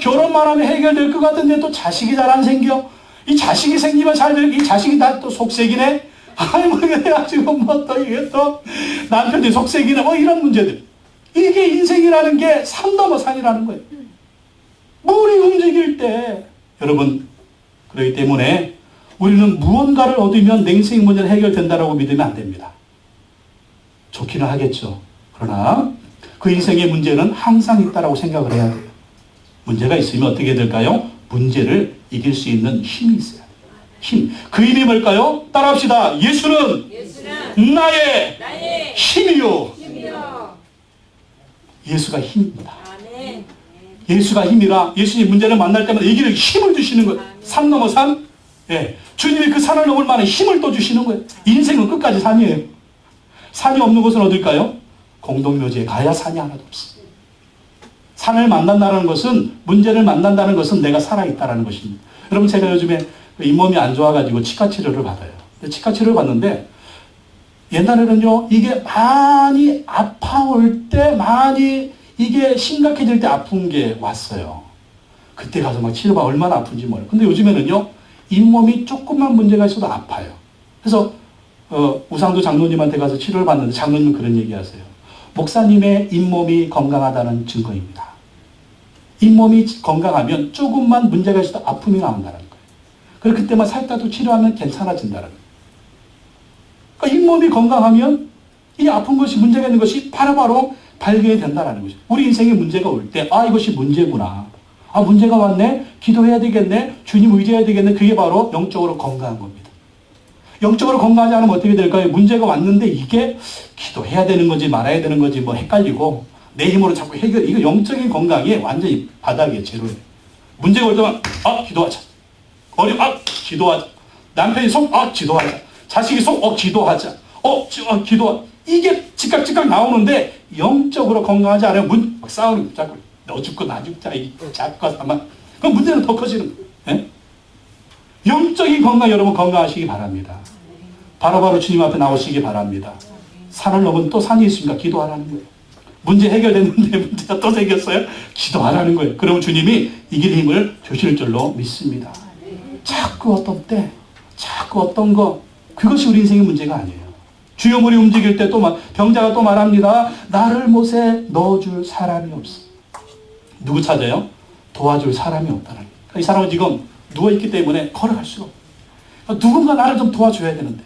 Speaker 1: 결혼만 하면 해결될 것 같은데 또 자식이 잘 안 생겨. 이 자식이 생기면 잘 될, 이 자식이 다 또 속색이네. 그래가지고 뭐 또 이게 또 남편이 속색이네. 뭐 이런 문제들. 이게 인생이라는 게 산 넘어 산이라는 거예요. 물이 움직일 때. 여러분, 그렇기 때문에 우리는 무언가를 얻으면 내 인생 문제는 해결된다라고 믿으면 안 됩니다. 좋기는 하겠죠. 그러나 그 인생의 문제는 항상 있다라고 생각을 해야 돼요. 문제가 있으면 어떻게 될까요? 문제를 이길 수 있는 힘이 있어요. 힘. 그 힘이 뭘까요? 따라합시다. 예수는 나의 힘이요. 예수가 힘입니다. 예수가 힘이라 예수님 문제를 만날 때마다 이기는 힘을 주시는 거예요. 산 넘어 산. 예. 주님이 그 산을 넘을 만한 힘을 또 주시는 거예요. 인생은 끝까지 산이에요. 산이 없는 곳은 어딜까요? 공동묘지에 가야 산이 하나도 없어요. 산을 만난다는 것은, 문제를 만난다는 것은 내가 살아있다는 것입니다. 여러분, 제가 요즘에 잇몸이 안 좋아가지고 치과 치료를 받아요. 치과 치료를 받는데, 옛날에는요, 이게 많이 아파올 때, 많이 이게 심각해질 때 아픈 게 왔어요. 그때 가서 막 치료가 얼마나 아픈지 몰라요. 근데 요즘에는요, 잇몸이 조금만 문제가 있어도 아파요. 그래서, 우상도 장로님한테 가서 치료를 받는데, 장로님은 그런 얘기 하세요. 목사님의 잇몸이 건강하다는 증거입니다. 잇몸이 건강하면 조금만 문제가 있어도 아픔이 나온다는 거예요. 그리고 그때만 살짝도 치료하면 괜찮아진다는 거예요. 그러니까 잇몸이 건강하면 이 아픈 것이 문제가 있는 것이 바로바로 발견이 된다는 거죠. 우리 인생에 문제가 올 때, 이것이 문제구나. 문제가 왔네? 기도해야 되겠네? 주님 의지해야 되겠네? 그게 바로 영적으로 건강한 겁니다. 영적으로 건강하지 않으면 어떻게 될까요? 문제가 왔는데 이게 기도해야 되는 건지 말아야 되는 건지 뭐 헷갈리고 내 힘으로 자꾸 해결, 이거 영적인 건강이 완전히 바닥이에요, 제로예요. 문제가 올 때만, 기도하자. 기도하자. 남편이 속, 기도하자. 자식이 속, 기도하자. 기도하자. 이게 즉각 나오는데 영적으로 건강하지 않으면 막 싸우는 거 자꾸 너 죽고 나 죽자. 자꾸 아마 그럼 문제는 더 커지는 거예요. 영적인 건강 여러분 건강하시기 바랍니다. 바로바로 주님 앞에 나오시기 바랍니다. 산을 넘은 또 산이 있습니까? 기도하라는 거예요. 문제 해결됐는데 문제가 또 생겼어요? 기도하라는 거예요. 그러면 주님이 이길 힘을 주실 줄로 믿습니다. 자꾸 어떤 때, 자꾸 어떤 거, 그것이 우리 인생의 문제가 아니에요. 주여물이 움직일 때 또 병자가 또 말합니다. 나를 못에 넣어줄 사람이 없어. 누구 찾아요? 도와줄 사람이 없다는 거예요. 이 사람은 지금 누워있기 때문에 걸어갈 수가 없어요. 누군가 나를 좀 도와줘야 되는데,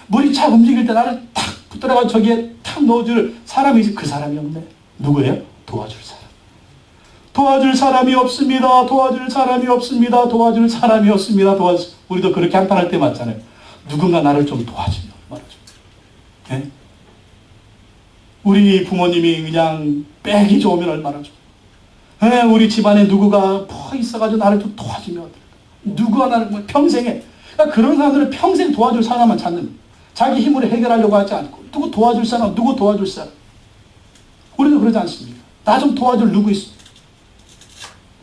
Speaker 1: 물이 착 움직일 때 나를 탁 붙들어가 저기에 탁 넣어줄 사람이 있어. 그 사람이 없네. 누구예요? 도와줄 사람. 도와줄 사람이 없습니다. 도와줄 사람이 없습니다. 도와줄 사람이 없습니다. 우리도 그렇게 한탄할 때 맞잖아요. 누군가 나를 좀 도와주면 말이죠. 네? 우리 부모님이 그냥 빼기 좋으면 얼마나 좋아. 네, 우리 집안에 누구가 있어가지고 나를 좀 도와주면 어떨까. 누구가 나를 평생에. 그러니까 그런 사람들은 평생 도와줄 사람만 찾는 거예요. 자기 힘으로 해결하려고 하지 않고 누구 도와줄 사람, 누구 도와줄 사람. 우리도 그러지 않습니까? 나 좀 도와줄 누구 있어?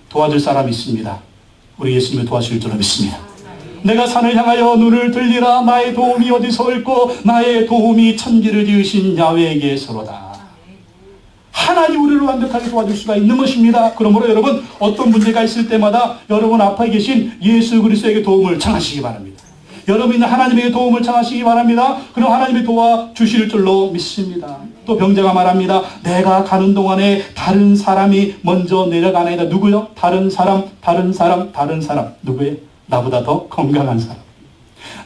Speaker 1: 도와줄 사람이 있습니다. 우리 예수님이 도와주실 줄로 믿습니다. 내가 산을 향하여 눈을 들리라. 나의 도움이 어디서 올고 나의 도움이 천지를 지으신 야훼에게서로다. 하나님 우리를 완벽하게 도와줄 수가 있는 것입니다. 그러므로 여러분 어떤 문제가 있을 때마다 여러분 앞에 계신 예수 그리스도에게 도움을 청하시기 바랍니다. 여러분은 하나님에게 도움을 청하시기 바랍니다. 그럼 하나님이 도와주실 줄로 믿습니다. 또 병자가 말합니다. 내가 가는 동안에 다른 사람이 먼저 내려가나이다. 누구요? 다른 사람. 누구예요? 나보다 더 건강한 사람.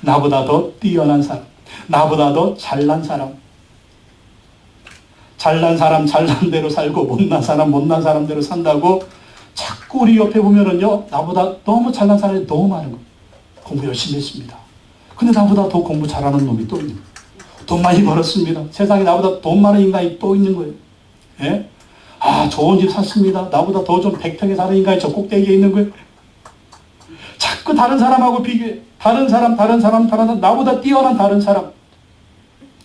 Speaker 1: 나보다 더 뛰어난 사람. 나보다 더 잘난 사람. 잘난 사람 잘난 대로 살고 못난 사람 못난 사람대로 산다고 자꾸 우리 옆에 보면은요, 나보다 너무 잘난 사람이 너무 많은 거예요. 공부 열심히 했습니다. 근데 나보다 더 공부 잘하는 놈이 또 있는 거예요. 돈 많이 벌었습니다. 세상에 나보다 돈 많은 인간이 또 있는 거예요. 예? 아, 좋은 집 샀습니다. 나보다 더 좀 100평에 사는 인간이 저 꼭대기에 있는 거예요. 자꾸 다른 사람하고 비교해. 다른 사람, 나보다 뛰어난 다른 사람.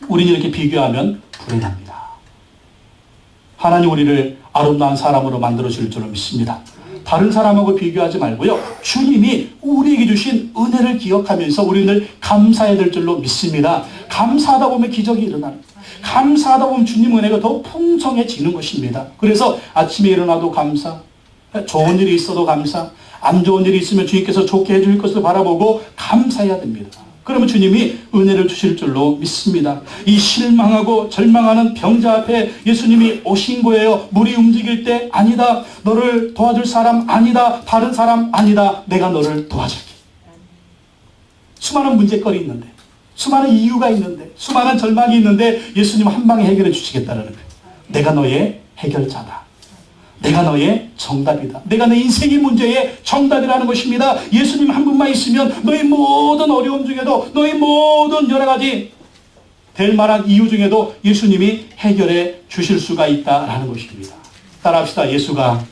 Speaker 1: 우리는 이렇게 비교하면 불행합니다. 하나님 우리를 아름다운 사람으로 만들어줄 줄로 믿습니다. 다른 사람하고 비교하지 말고요. 주님이 우리에게 주신 은혜를 기억하면서 우리는 감사해야 될 줄로 믿습니다. 감사하다 보면 기적이 일어나는 거예요. 감사하다 보면 주님 은혜가 더 풍성해지는 것입니다. 그래서 아침에 일어나도 감사, 좋은 일이 있어도 감사, 안 좋은 일이 있으면 주님께서 좋게 해줄 것을 바라보고 감사해야 됩니다. 그러면 주님이 은혜를 주실 줄로 믿습니다. 이 실망하고 절망하는 병자 앞에 예수님이 오신 거예요. 물이 움직일 때 아니다. 너를 도와줄 사람 아니다. 다른 사람 아니다. 내가 너를 도와줄게. 수많은 문제거리 있는데, 수많은 이유가 있는데, 수많은 절망이 있는데 예수님 한 방에 해결해 주시겠다는 거예요. 내가 너의 해결자다. 내가 너의 정답이다. 내가 내 인생의 문제의 정답이라는 것입니다. 예수님 한 분만 있으면 너의 모든 어려움 중에도, 너의 모든 여러 가지 될 만한 이유 중에도 예수님이 해결해 주실 수가 있다라는 것입니다. 따라합시다. 예수가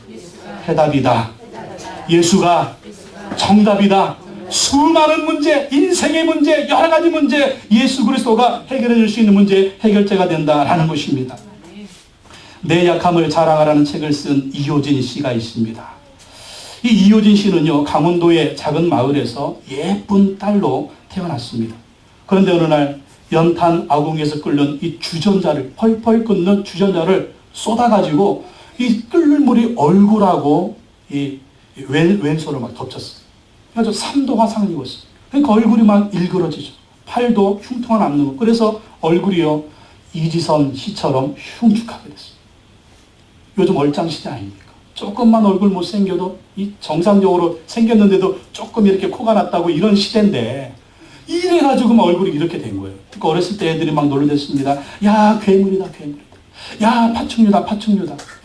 Speaker 1: 해답이다. 예수가 정답이다. 수많은 문제, 인생의 문제, 여러 가지 문제, 예수 그리스도가 해결해 줄 수 있는 문제 해결자가 된다라는 것입니다. 내 약함을 자랑하라는 책을 쓴 이효진 씨가 있습니다. 이 이효진 씨는요, 강원도의 작은 마을에서 예쁜 딸로 태어났습니다. 그런데 어느 날 연탄 아궁이에서 끓는 이 주전자를, 펄펄 끓는 주전자를 쏟아가지고 이 끓는 물이 얼굴하고 이 왼손을 막 덮쳤어요. 그래서 3도 화상을 입었어요. 그러니까 얼굴이 막 일그러지죠. 팔도 흉터가 남는 거. 그래서 얼굴이요, 이지선 씨처럼 흉측하게 됐어요. 요즘 얼짱시대 아닙니까? 조금만 얼굴 못생겨도 이 정상적으로 생겼는데도 조금 이렇게 코가 났다고 이런 시대인데 이래가지고 막 얼굴이 이렇게 된 거예요. 그러니까 어렸을 때 애들이 막 놀려댔습니다. 야, 괴물이다. 야, 파충류다.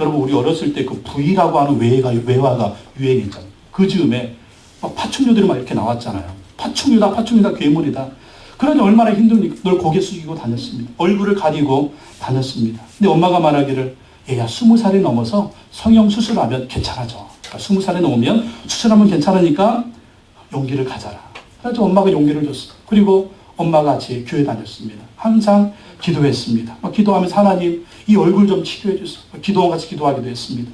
Speaker 1: 여러분 우리 어렸을 때 그 V라고 하는 외화가 유행했잖아요. 그 즈음에 막 파충류들이 막 이렇게 나왔잖아요. 파충류다, 괴물이다. 그러니 얼마나 힘듭니까? 늘 고개 숙이고 다녔습니다. 얼굴을 가리고 다녔습니다. 근데 엄마가 말하기를, 얘야 20살이 넘어서 성형수술하면 괜찮아져. 그러니까 20살이 넘으면 수술하면 괜찮으니까 용기를 가져라. 그래서 엄마가 용기를 줬어요. 그리고 엄마가 같이 교회 다녔습니다. 항상 기도했습니다. 기도하면서 하나님 이 얼굴 좀 치료해 주세요. 같이 기도하기도 했습니다.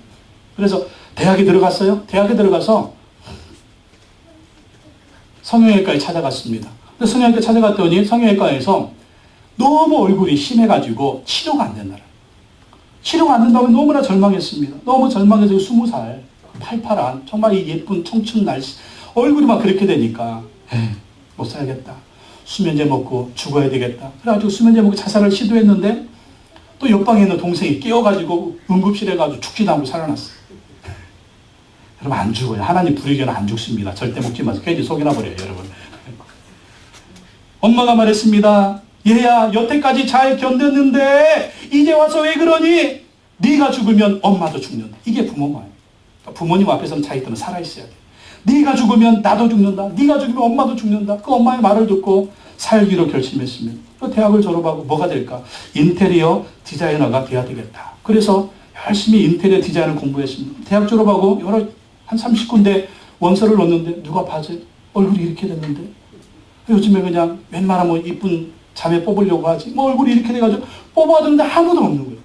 Speaker 1: 그래서 대학에 들어갔어요. 대학에 들어가서 성형외과에 찾아갔습니다. 근데 성형외과 찾아갔더니 성형외과에서 너무 얼굴이 심해가지고 치료가 안 된다는. 치료가 안 된다고 너무나 절망했습니다. 너무 절망해서 20살 팔팔한 정말 이 예쁜 청춘 날씨 얼굴이 막 그렇게 되니까 못 살겠다. 수면제 먹고 죽어야 되겠다. 그래가지고 수면제 먹고 자살을 시도했는데 또 옆방에 있는 동생이 깨워가지고 응급실에 가지고 죽지도 않고 살아났어요. 여러분 안 죽어요. 하나님 부르기는 안 죽습니다. 절대 먹지 마세요. 괜히 속이나 버려요, 여러분. 엄마가 말했습니다. 얘야, 여태까지 잘 견뎠는데 이제 와서 왜 그러니? 네가 죽으면 엄마도 죽는다. 이게 부모 말. 부모님 앞에서는 자기들은 살아있어야 돼. 네가 죽으면 나도 죽는다. 네가 죽으면 엄마도 죽는다. 그 엄마의 말을 듣고 살기로 결심했습니다. 그 대학을 졸업하고 뭐가 될까? 인테리어 디자이너가 돼야 되겠다. 그래서 열심히 인테리어 디자인을 공부했습니다. 대학 졸업하고 여러 한 30군데 원서를 넣었는데 누가 봐줘요? 얼굴이 이렇게 됐는데 요즘에 그냥 웬만하면 이쁜 자매 뽑으려고 하지 뭐 얼굴이 이렇게 돼가지고 뽑아줬는데 아무도 없는 거예요.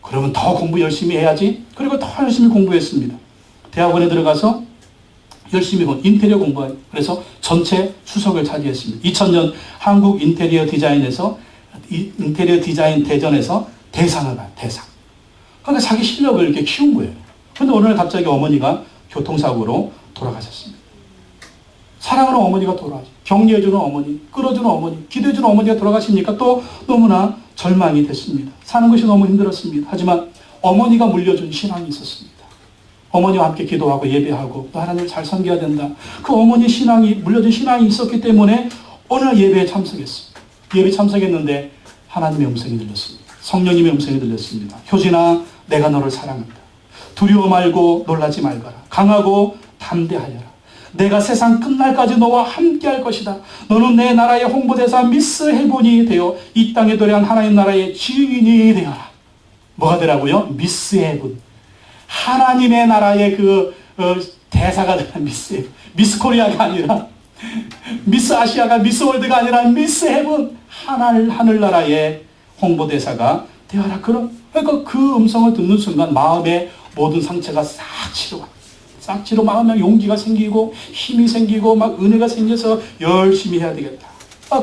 Speaker 1: 그러면 더 공부 열심히 해야지. 그리고 더 열심히 공부했습니다. 대학원에 들어가서 열심히 인테리어 공부해요. 그래서 전체 수석을 차지했습니다. 2000년 한국 인테리어 디자인에서 인테리어 디자인 대전에서 대상을 봐요. 대상. 그러니까 자기 실력을 이렇게 키운 거예요. 그런데 어느 날 갑자기 어머니가 교통사고로 돌아가셨습니다. 사랑하는 어머니가 돌아가죠. 격려해주는 어머니, 끌어주는 어머니, 기도해주는 어머니가 돌아가시니까 또 너무나 절망이 됐습니다. 사는 것이 너무 힘들었습니다. 하지만 어머니가 물려준 신앙이 있었습니다. 어머니와 함께 기도하고 예배하고 또 하나님을 잘 섬겨야 된다. 그 어머니 신앙이 물려준 신앙이 있었기 때문에 어느 날 예배에 참석했습니다. 예배 참석했는데 하나님의 음성이 들렸습니다. 성령님의 음성이 들렸습니다. 효진아, 내가 너를 사랑한다. 두려워 말고 놀라지 말거라. 강하고 담대하여라. 내가 세상 끝날까지 너와 함께 할 것이다. 너는 내 나라의 홍보대사 미스 헤븐이 되어 이 땅에 도래한 하나님 나라의 증인이 되어라. 뭐가 되라고요? 미스 헤븐. 하나님의 나라의 대사가 되는 미스 헤븐. 미스 코리아가 아니라 미스 아시아가 미스 월드가 아니라 미스 헤븐. 하늘나라의 홍보대사가 되어라. 그러니까 그 음성을 듣는 순간 마음의 모든 상처가 싹 치료가. 싹치로 마음에 용기가 생기고 힘이 생기고 막 은혜가 생겨서 열심히 해야 되겠다.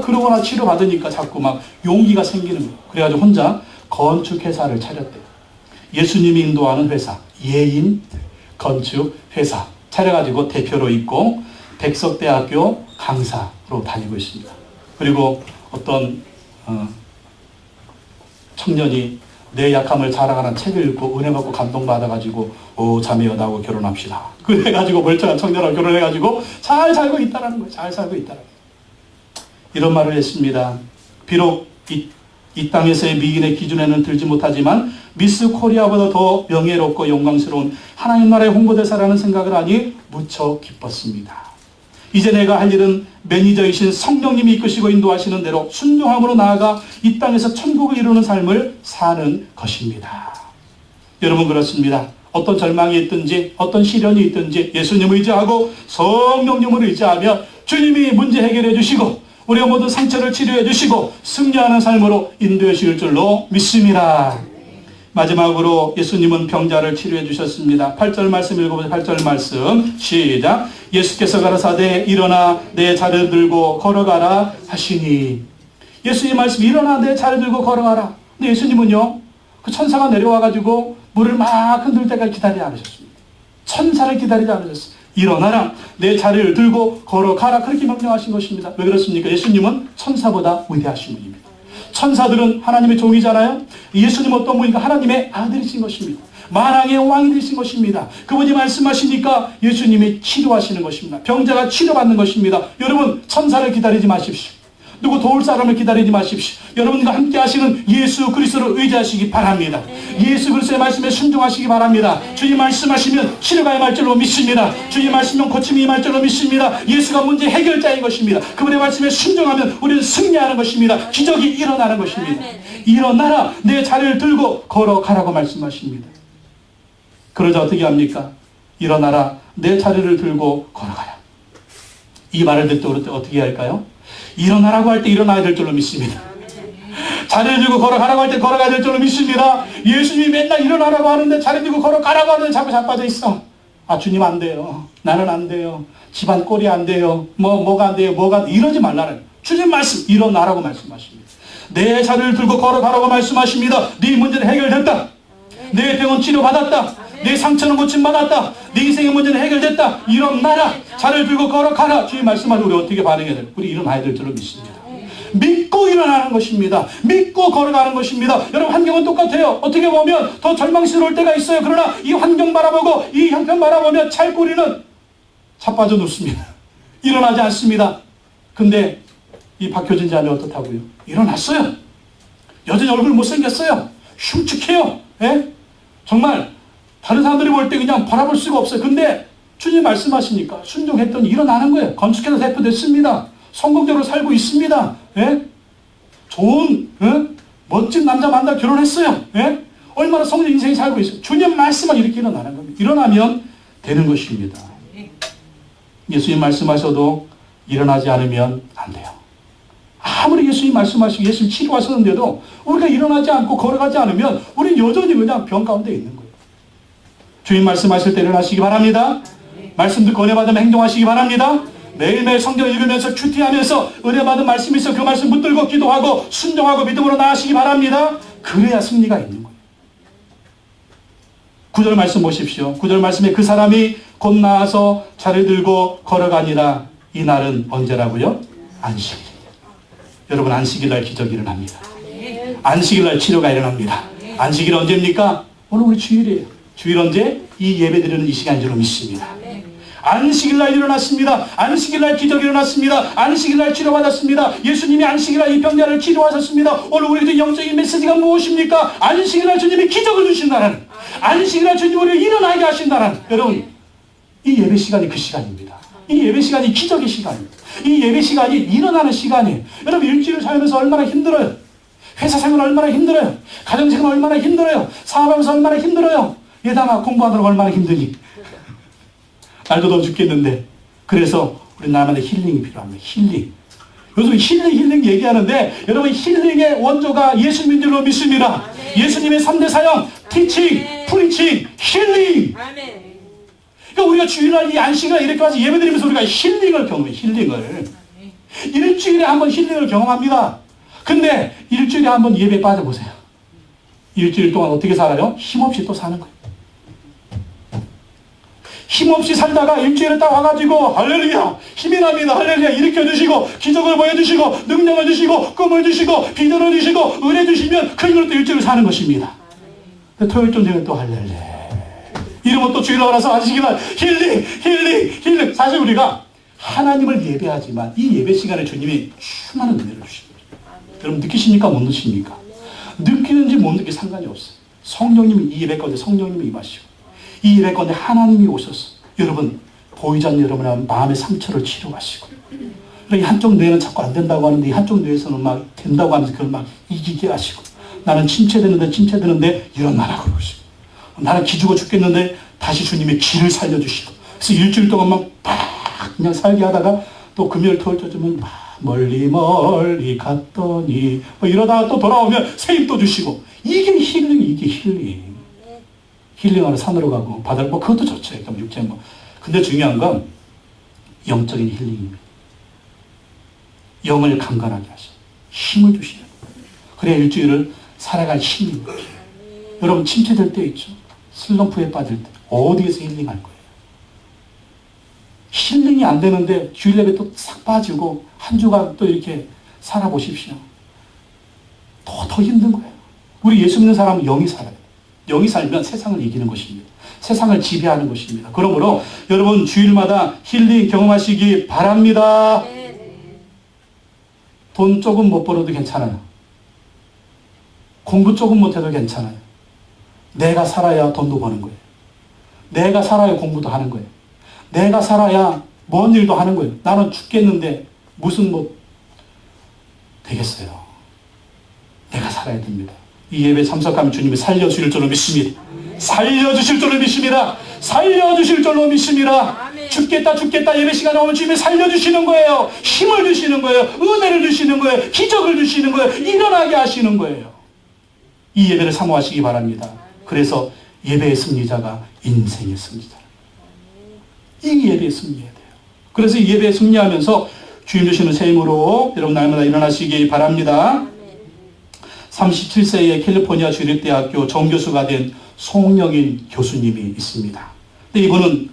Speaker 1: 그러거나 치료받으니까 자꾸 막 용기가 생기는 거예요. 그래가지고 혼자 건축회사를 차렸대요. 예수님이 인도하는 회사, 예인 건축회사 차려가지고 대표로 있고 백석대학교 강사로 다니고 있습니다. 그리고 어떤 청년이 내 약함을 자랑하는 책을 읽고 은혜 받고 감동받아가지고 자매여 나하고 결혼합시다. 그래가지고 멀쩡한 청년하고 결혼해가지고 잘 살고 있다는 거예요. 잘 살고 있다는 거예요. 이런 말을 했습니다. 비록 이 땅에서의 미인의 기준에는 들지 못하지만 미스 코리아보다 더 명예롭고 영광스러운 하나님 나라의 홍보대사라는 생각을 하니 무척 기뻤습니다. 이제 내가 할 일은 매니저이신 성령님이 이끄시고 인도하시는 대로 순종함으로 나아가 이 땅에서 천국을 이루는 삶을 사는 것입니다. 여러분 그렇습니다. 어떤 절망이 있든지 어떤 시련이 있든지 예수님을 의지하고 성령님을 의지하며 주님이 문제 해결해 주시고 우리의 모든 상처를 치료해 주시고 승리하는 삶으로 인도해 주실 줄로 믿습니다. 마지막으로 예수님은 병자를 치료해 주셨습니다. 8절 말씀 읽어보세요. 8절 말씀 시작. 예수께서 가라사대 일어나 내 자리를 들고 걸어가라 하시니. 예수님 말씀 일어나 내 자리를 들고 걸어가라. 근데 예수님은요 그 천사가 내려와가지고 물을 막 흔들 때까지 기다리지 않으셨습니다. 천사를 기다리지 않으셨어요. 일어나라 내 자리를 들고 걸어가라 그렇게 명령하신 것입니다. 왜 그렇습니까? 예수님은 천사보다 위대하신 분입니다. 천사들은 하나님의 종이잖아요. 예수님 어떤 분인가? 하나님의 아들이신 것입니다. 만왕의 왕이 되신 것입니다. 그분이 말씀하시니까 예수님이 치료하시는 것입니다. 병자가 치료받는 것입니다. 여러분 천사를 기다리지 마십시오. 누구 도울 사람을 기다리지 마십시오. 여러분과 함께 하시는 예수 그리스도를 의지하시기 바랍니다. 예수 그리스도의 말씀에 순종하시기 바랍니다. 주님 말씀하시면 치료가 임할 줄로 믿습니다. 주님 말씀하면 고침이 임할 줄로 믿습니다. 예수가 문제 해결자인 것입니다. 그분의 말씀에 순종하면 우리는 승리하는 것입니다. 기적이 일어나는 것입니다. 일어나라 내 자리를 들고 걸어가라고 말씀하십니다. 그러자 어떻게 합니까? 일어나라 내 자리를 들고 걸어가라. 이 말을 듣고 어떻게 할까요? 일어나라고 할 때 일어나야 될 줄로 믿습니다. 자리를 들고 걸어가라고 할 때 걸어가야 될 줄로 믿습니다. 예수님이 맨날 일어나라고 하는데 자리 들고 걸어가라고 하는데 자꾸 자빠져 있어. 주님 안 돼요. 나는 안 돼요. 집안 꼴이 안 돼요. 뭐가 안 돼요. 이러지 말라는 주님 말씀 일어나라고 말씀하십니다. 내 자리를 들고 걸어가라고 말씀하십니다. 네 문제는 해결됐다. 내 병은 치료받았다. 내 상처는 고침받았다. 내 인생의 문제는 해결됐다. 일어나라. 차를 들고 걸어가라. 주님 말씀하면 우리 어떻게 반응해야 돼요? 우리 일어나야 될 줄로 믿습니다. 믿고 일어나는 것입니다. 믿고 걸어가는 것입니다. 여러분 환경은 똑같아요. 어떻게 보면 더 절망스러울 때가 있어요. 그러나 이 환경 바라보고 이 형편 바라보면 찰꼬리는 자빠져 눕습니다. 일어나지 않습니다. 근데 이 박효진 자매 어떻다고요? 일어났어요. 여전히 얼굴 못생겼어요. 흉측해요. 예? 정말 다른 사람들이 볼 때 그냥 바라볼 수가 없어요. 근데 주님 말씀하시니까 순종했더니 일어나는 거예요. 건축해서 대표됐습니다. 성공적으로 살고 있습니다. 예? 좋은 멋진 남자 만나 결혼했어요. 예? 얼마나 성공 인생이 살고 있어요. 주님 말씀만 이렇게 일어나는 겁니다. 일어나면 되는 것입니다. 예수님 말씀하셔도 일어나지 않으면 안 돼요. 아무리 예수님 말씀하시고 예수님 치료하셨는데도 우리가 일어나지 않고 걸어가지 않으면 우리는 여전히 그냥 병 가운데 있는 거예요. 주님 말씀하실 때 일어나시기 바랍니다. 말씀 듣고 은혜 받으면 행동하시기 바랍니다. 매일매일 성경 읽으면서 큐티하면서 은혜 받은 말씀이 있어 그 말씀 붙들고 기도하고 순종하고 믿음으로 나아가시기 바랍니다. 그래야 승리가 있는 거예요. 9절 말씀 보십시오. 9절 말씀에 그 사람이 곧 나와서 차를 들고 걸어가니라. 이 날은 언제라고요? 안식일. 여러분 안식일 날 기적이 일어납니다. 안식일 날 치료가 일어납니다. 안식일 언제입니까? 오늘 우리 주일이에요. 주일 언제? 이 예배 드리는 이 시간인 줄 믿습니다. 안식일 날 일어났습니다. 안식일 날 기적이 일어났습니다. 안식일 날 치료받았습니다. 예수님이 안식일 날 이 병자를 치료하셨습니다. 오늘 우리들 영적인 메시지가 무엇입니까? 안식일 날 주님이 기적을 주신다는, 안식일 날 주님이 우리를 일어나게 하신다는, 여러분 이 예배 시간이 그 시간입니다. 이 예배 시간이 기적의 시간입니다. 이 예배 시간이 일어나는 시간이에요. 여러분 일주일 살면서 얼마나 힘들어요. 회사 생활 얼마나 힘들어요. 가정 생활 얼마나 힘들어요. 사업하면서 얼마나 힘들어요. 예담아 공부하느라고 얼마나 힘드니. 날도 더워 죽겠는데. 그래서 우리 나만의 힐링이 필요합니다. 힐링. 요즘 힐링 얘기하는데 여러분 힐링의 원조가 예수님인 줄로 믿습니다. 예수님의 3대 사역 티칭, 프리칭, 힐링. 그러니까 우리가 주일날 이 안식일날 이렇게 와서 예배드리면서 우리가 힐링을 경험해요. 힐링을. 일주일에 한 번 힐링을 경험합니다. 근데 일주일에 한 번 예배 빠져보세요. 일주일 동안 어떻게 살아요? 힘없이 또 사는 거예요. 힘없이 살다가 일주일에 딱 와가지고 할렐루야 힘이 납니다. 할렐루야 일으켜주시고 기적을 보여주시고 능력을 주시고 꿈을 주시고 비전을 주시고 은혜 주시면 그 힘으로 또 일주일을 사는 것입니다. 근데 토요일쯤 되면 또 할렐루야 이러면 또 주일날 와서 안식일날 힐링. 사실 우리가 하나님을 예배하지만 이 예배 시간에 주님이 수많은 은혜를 주십니다. 여러분 느끼십니까? 못 느끼십니까? 느끼는지 못 느끼 상관이 없어요. 성령님이 이 예배 가운데 성령님이 임하시고 이 예배 가운데 하나님이 오셔서 여러분 보이지 않는 여러분의 마음의 상처를 치료하시고 이 한쪽 뇌는 자꾸 안 된다고 하는데 이 한쪽 뇌에서는 막 된다고 하면서 그걸 막 이기게 하시고 나는 침체되는데 일어나라 그러시고 나는 기죽어 죽겠는데 다시 주님의 기를 살려주시고 그래서 일주일 동안 막 그냥 살게 하다가 또 금요일 토요일 쯤은 막 멀리 갔더니 이러다가 또 돌아오면 새 힘 또 주시고 이게 힐링. 힐링하러 산으로 가고 바다를 그것도 좋죠. 육체 근데 중요한 건 영적인 힐링입니다. 영을 강건하게 하시고 힘을 주시는 거예요. 그래야 일주일을 살아갈 힘이 있는 거예요. 여러분 침체될 때 있죠. 슬럼프에 빠질 때 어디에서 힐링할 거예요. 힐링이 안 되는데 주일 예배 또 싹 빠지고 한 주간 또 이렇게 살아보십시오. 더 힘든 거예요. 우리 예수 믿는 사람은 영이 살아요. 영이 살면 세상을 이기는 것입니다. 세상을 지배하는 것입니다. 그러므로 여러분 주일마다 힐링 경험하시기 바랍니다. 돈 조금 못 벌어도 괜찮아요. 공부 조금 못해도 괜찮아요. 내가 살아야 돈도 버는 거예요. 내가 살아야 공부도 하는 거예요. 내가 살아야 뭔 일도 하는 거예요. 나는 죽겠는데 무슨 되겠어요. 내가 살아야 됩니다. 이 예배 참석하면 주님이 살려주실 줄로 믿습니다. 살려주실 줄로 믿습니다. 살려주실 줄로 믿습니다. 죽겠다 예배 시간에 오면 주님이 살려주시는 거예요. 힘을 주시는 거예요. 은혜를 주시는 거예요. 기적을 주시는 거예요. 일어나게 하시는 거예요. 이 예배를 사모하시기 바랍니다. 그래서 예배의 승리자가 인생의 승리자. 이 예배에 승리해야 돼요. 그래서 이 예배에 승리하면서 주님 주시는 새 힘으로 여러분 날마다 일어나시기 바랍니다. 37세의 캘리포니아 주립대학교 정교수가 된 송영인 교수님이 있습니다. 근데 이분은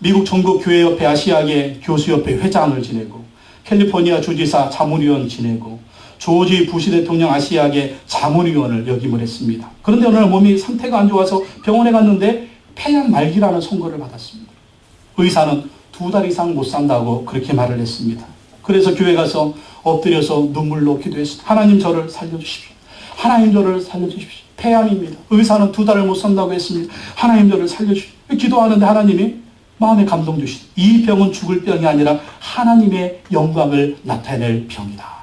Speaker 1: 미국 전국교회협회 아시아계 교수협회 회장을 지내고 캘리포니아 주지사 자문위원 지내고 조지 부시 대통령 아시아계 자문위원을 역임을 했습니다. 그런데 어느 날 몸이 상태가 안 좋아서 병원에 갔는데 폐암 말기라는 선고를 받았습니다. 의사는 2달 이상 못 산다고 그렇게 말을 했습니다. 그래서 교회 가서 엎드려서 눈물로 기도했습니다. 하나님 저를 살려주십시오. 하나님 저를 살려주십시오. 폐암입니다. 의사는 2달을 못 산다고 했습니다. 하나님 저를 살려주십시오. 기도하는데 하나님이 마음에 감동 주시죠. 이 병은 죽을 병이 아니라 하나님의 영광을 나타낼 병이다.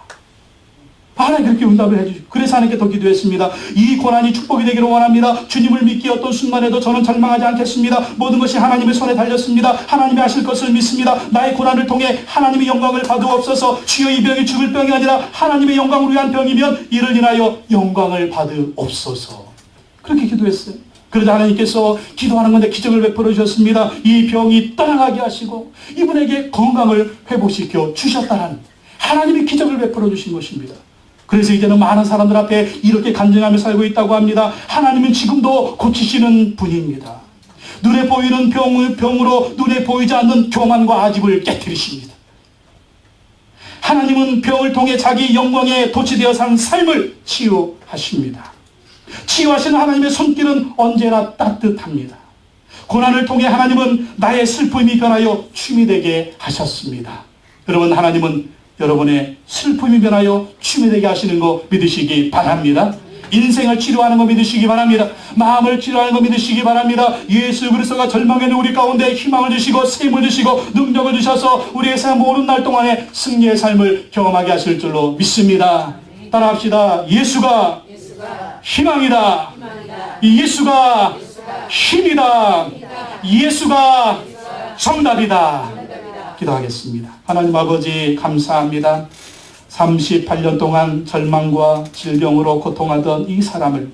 Speaker 1: 하나님 그렇게 응답을 해주시고, 그래서 하나님께 더 기도했습니다. 이 고난이 축복이 되기를 원합니다. 주님을 믿기 어떤 순간에도 저는 절망하지 않겠습니다. 모든 것이 하나님의 손에 달렸습니다. 하나님이 하실 것을 믿습니다. 나의 고난을 통해 하나님의 영광을 받으옵소서. 주여 이 병이 죽을 병이 아니라 하나님의 영광을 위한 병이면 이를 인하여 영광을 받으옵소서. 그렇게 기도했어요. 그러자 하나님께서 기도하는 건데 기적을 베풀어 주셨습니다. 이 병이 떠나가게 하시고 이분에게 건강을 회복시켜 주셨다는 하나님이 기적을 베풀어 주신 것입니다. 그래서 이제는 많은 사람들 앞에 이렇게 간증하며 살고 있다고 합니다. 하나님은 지금도 고치시는 분입니다. 눈에 보이는 병으로 눈에 보이지 않는 교만과 아집을 깨뜨리십니다. 하나님은 병을 통해 자기 영광에 도취되어 산 삶을 치유하십니다. 치유하시는 하나님의 손길은 언제나 따뜻합니다. 고난을 통해 하나님은 나의 슬픔이 변하여 춤이 되게 하셨습니다. 여러분, 하나님은 여러분의 슬픔이 변하여 춤이 되게 하시는 거 믿으시기 바랍니다. 인생을 치료하는 거 믿으시기 바랍니다. 마음을 치료하는 거 믿으시기 바랍니다. 예수 그리스도가 절망에 있는 우리 가운데 희망을 주시고 셈을 주시고 능력을 주셔서 우리의 삶 모든 날 동안에 승리의 삶을 경험하게 하실 줄로 믿습니다. 따라합시다. 예수가 희망이다. 예수가 힘이다. 예수가 정답이다. 기도하겠습니다. 하나님 아버지 감사합니다. 38년 동안 절망과 질병으로 고통하던 이 사람을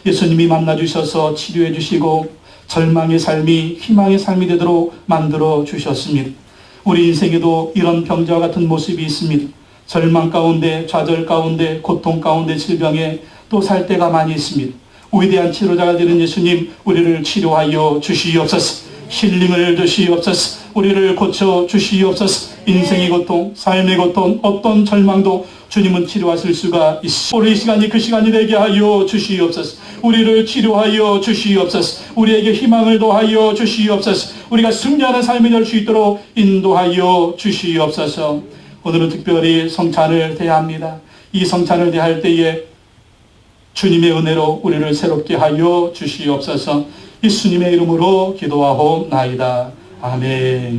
Speaker 1: 예수님이 만나주셔서 치료해 주시고 절망의 삶이 희망의 삶이 되도록 만들어 주셨습니다. 우리 인생에도 이런 병자와 같은 모습이 있습니다. 절망 가운데, 좌절 가운데, 고통 가운데, 질병에 또 살 때가 많이 있습니다. 위대한 치료자가 되는 예수님, 우리를 치료하여 주시옵소서. 힐링을 주시옵소서. 우리를 고쳐 주시옵소서. 인생의 고통, 삶의 고통, 어떤 절망도 주님은 치료하실 수가 있습니다. 우리 시간이 그 시간이 되게 하여 주시옵소서. 우리를 치료하여 주시옵소서. 우리에게 희망을 더하여 주시옵소서. 우리가 승리하는 삶이 될 수 있도록 인도하여 주시옵소서. 오늘은 특별히 성찬을 대합니다. 이 성찬을 대할 때에 주님의 은혜로 우리를 새롭게 하여 주시옵소서. 예수님의 이름으로 기도하옵나이다. 아멘.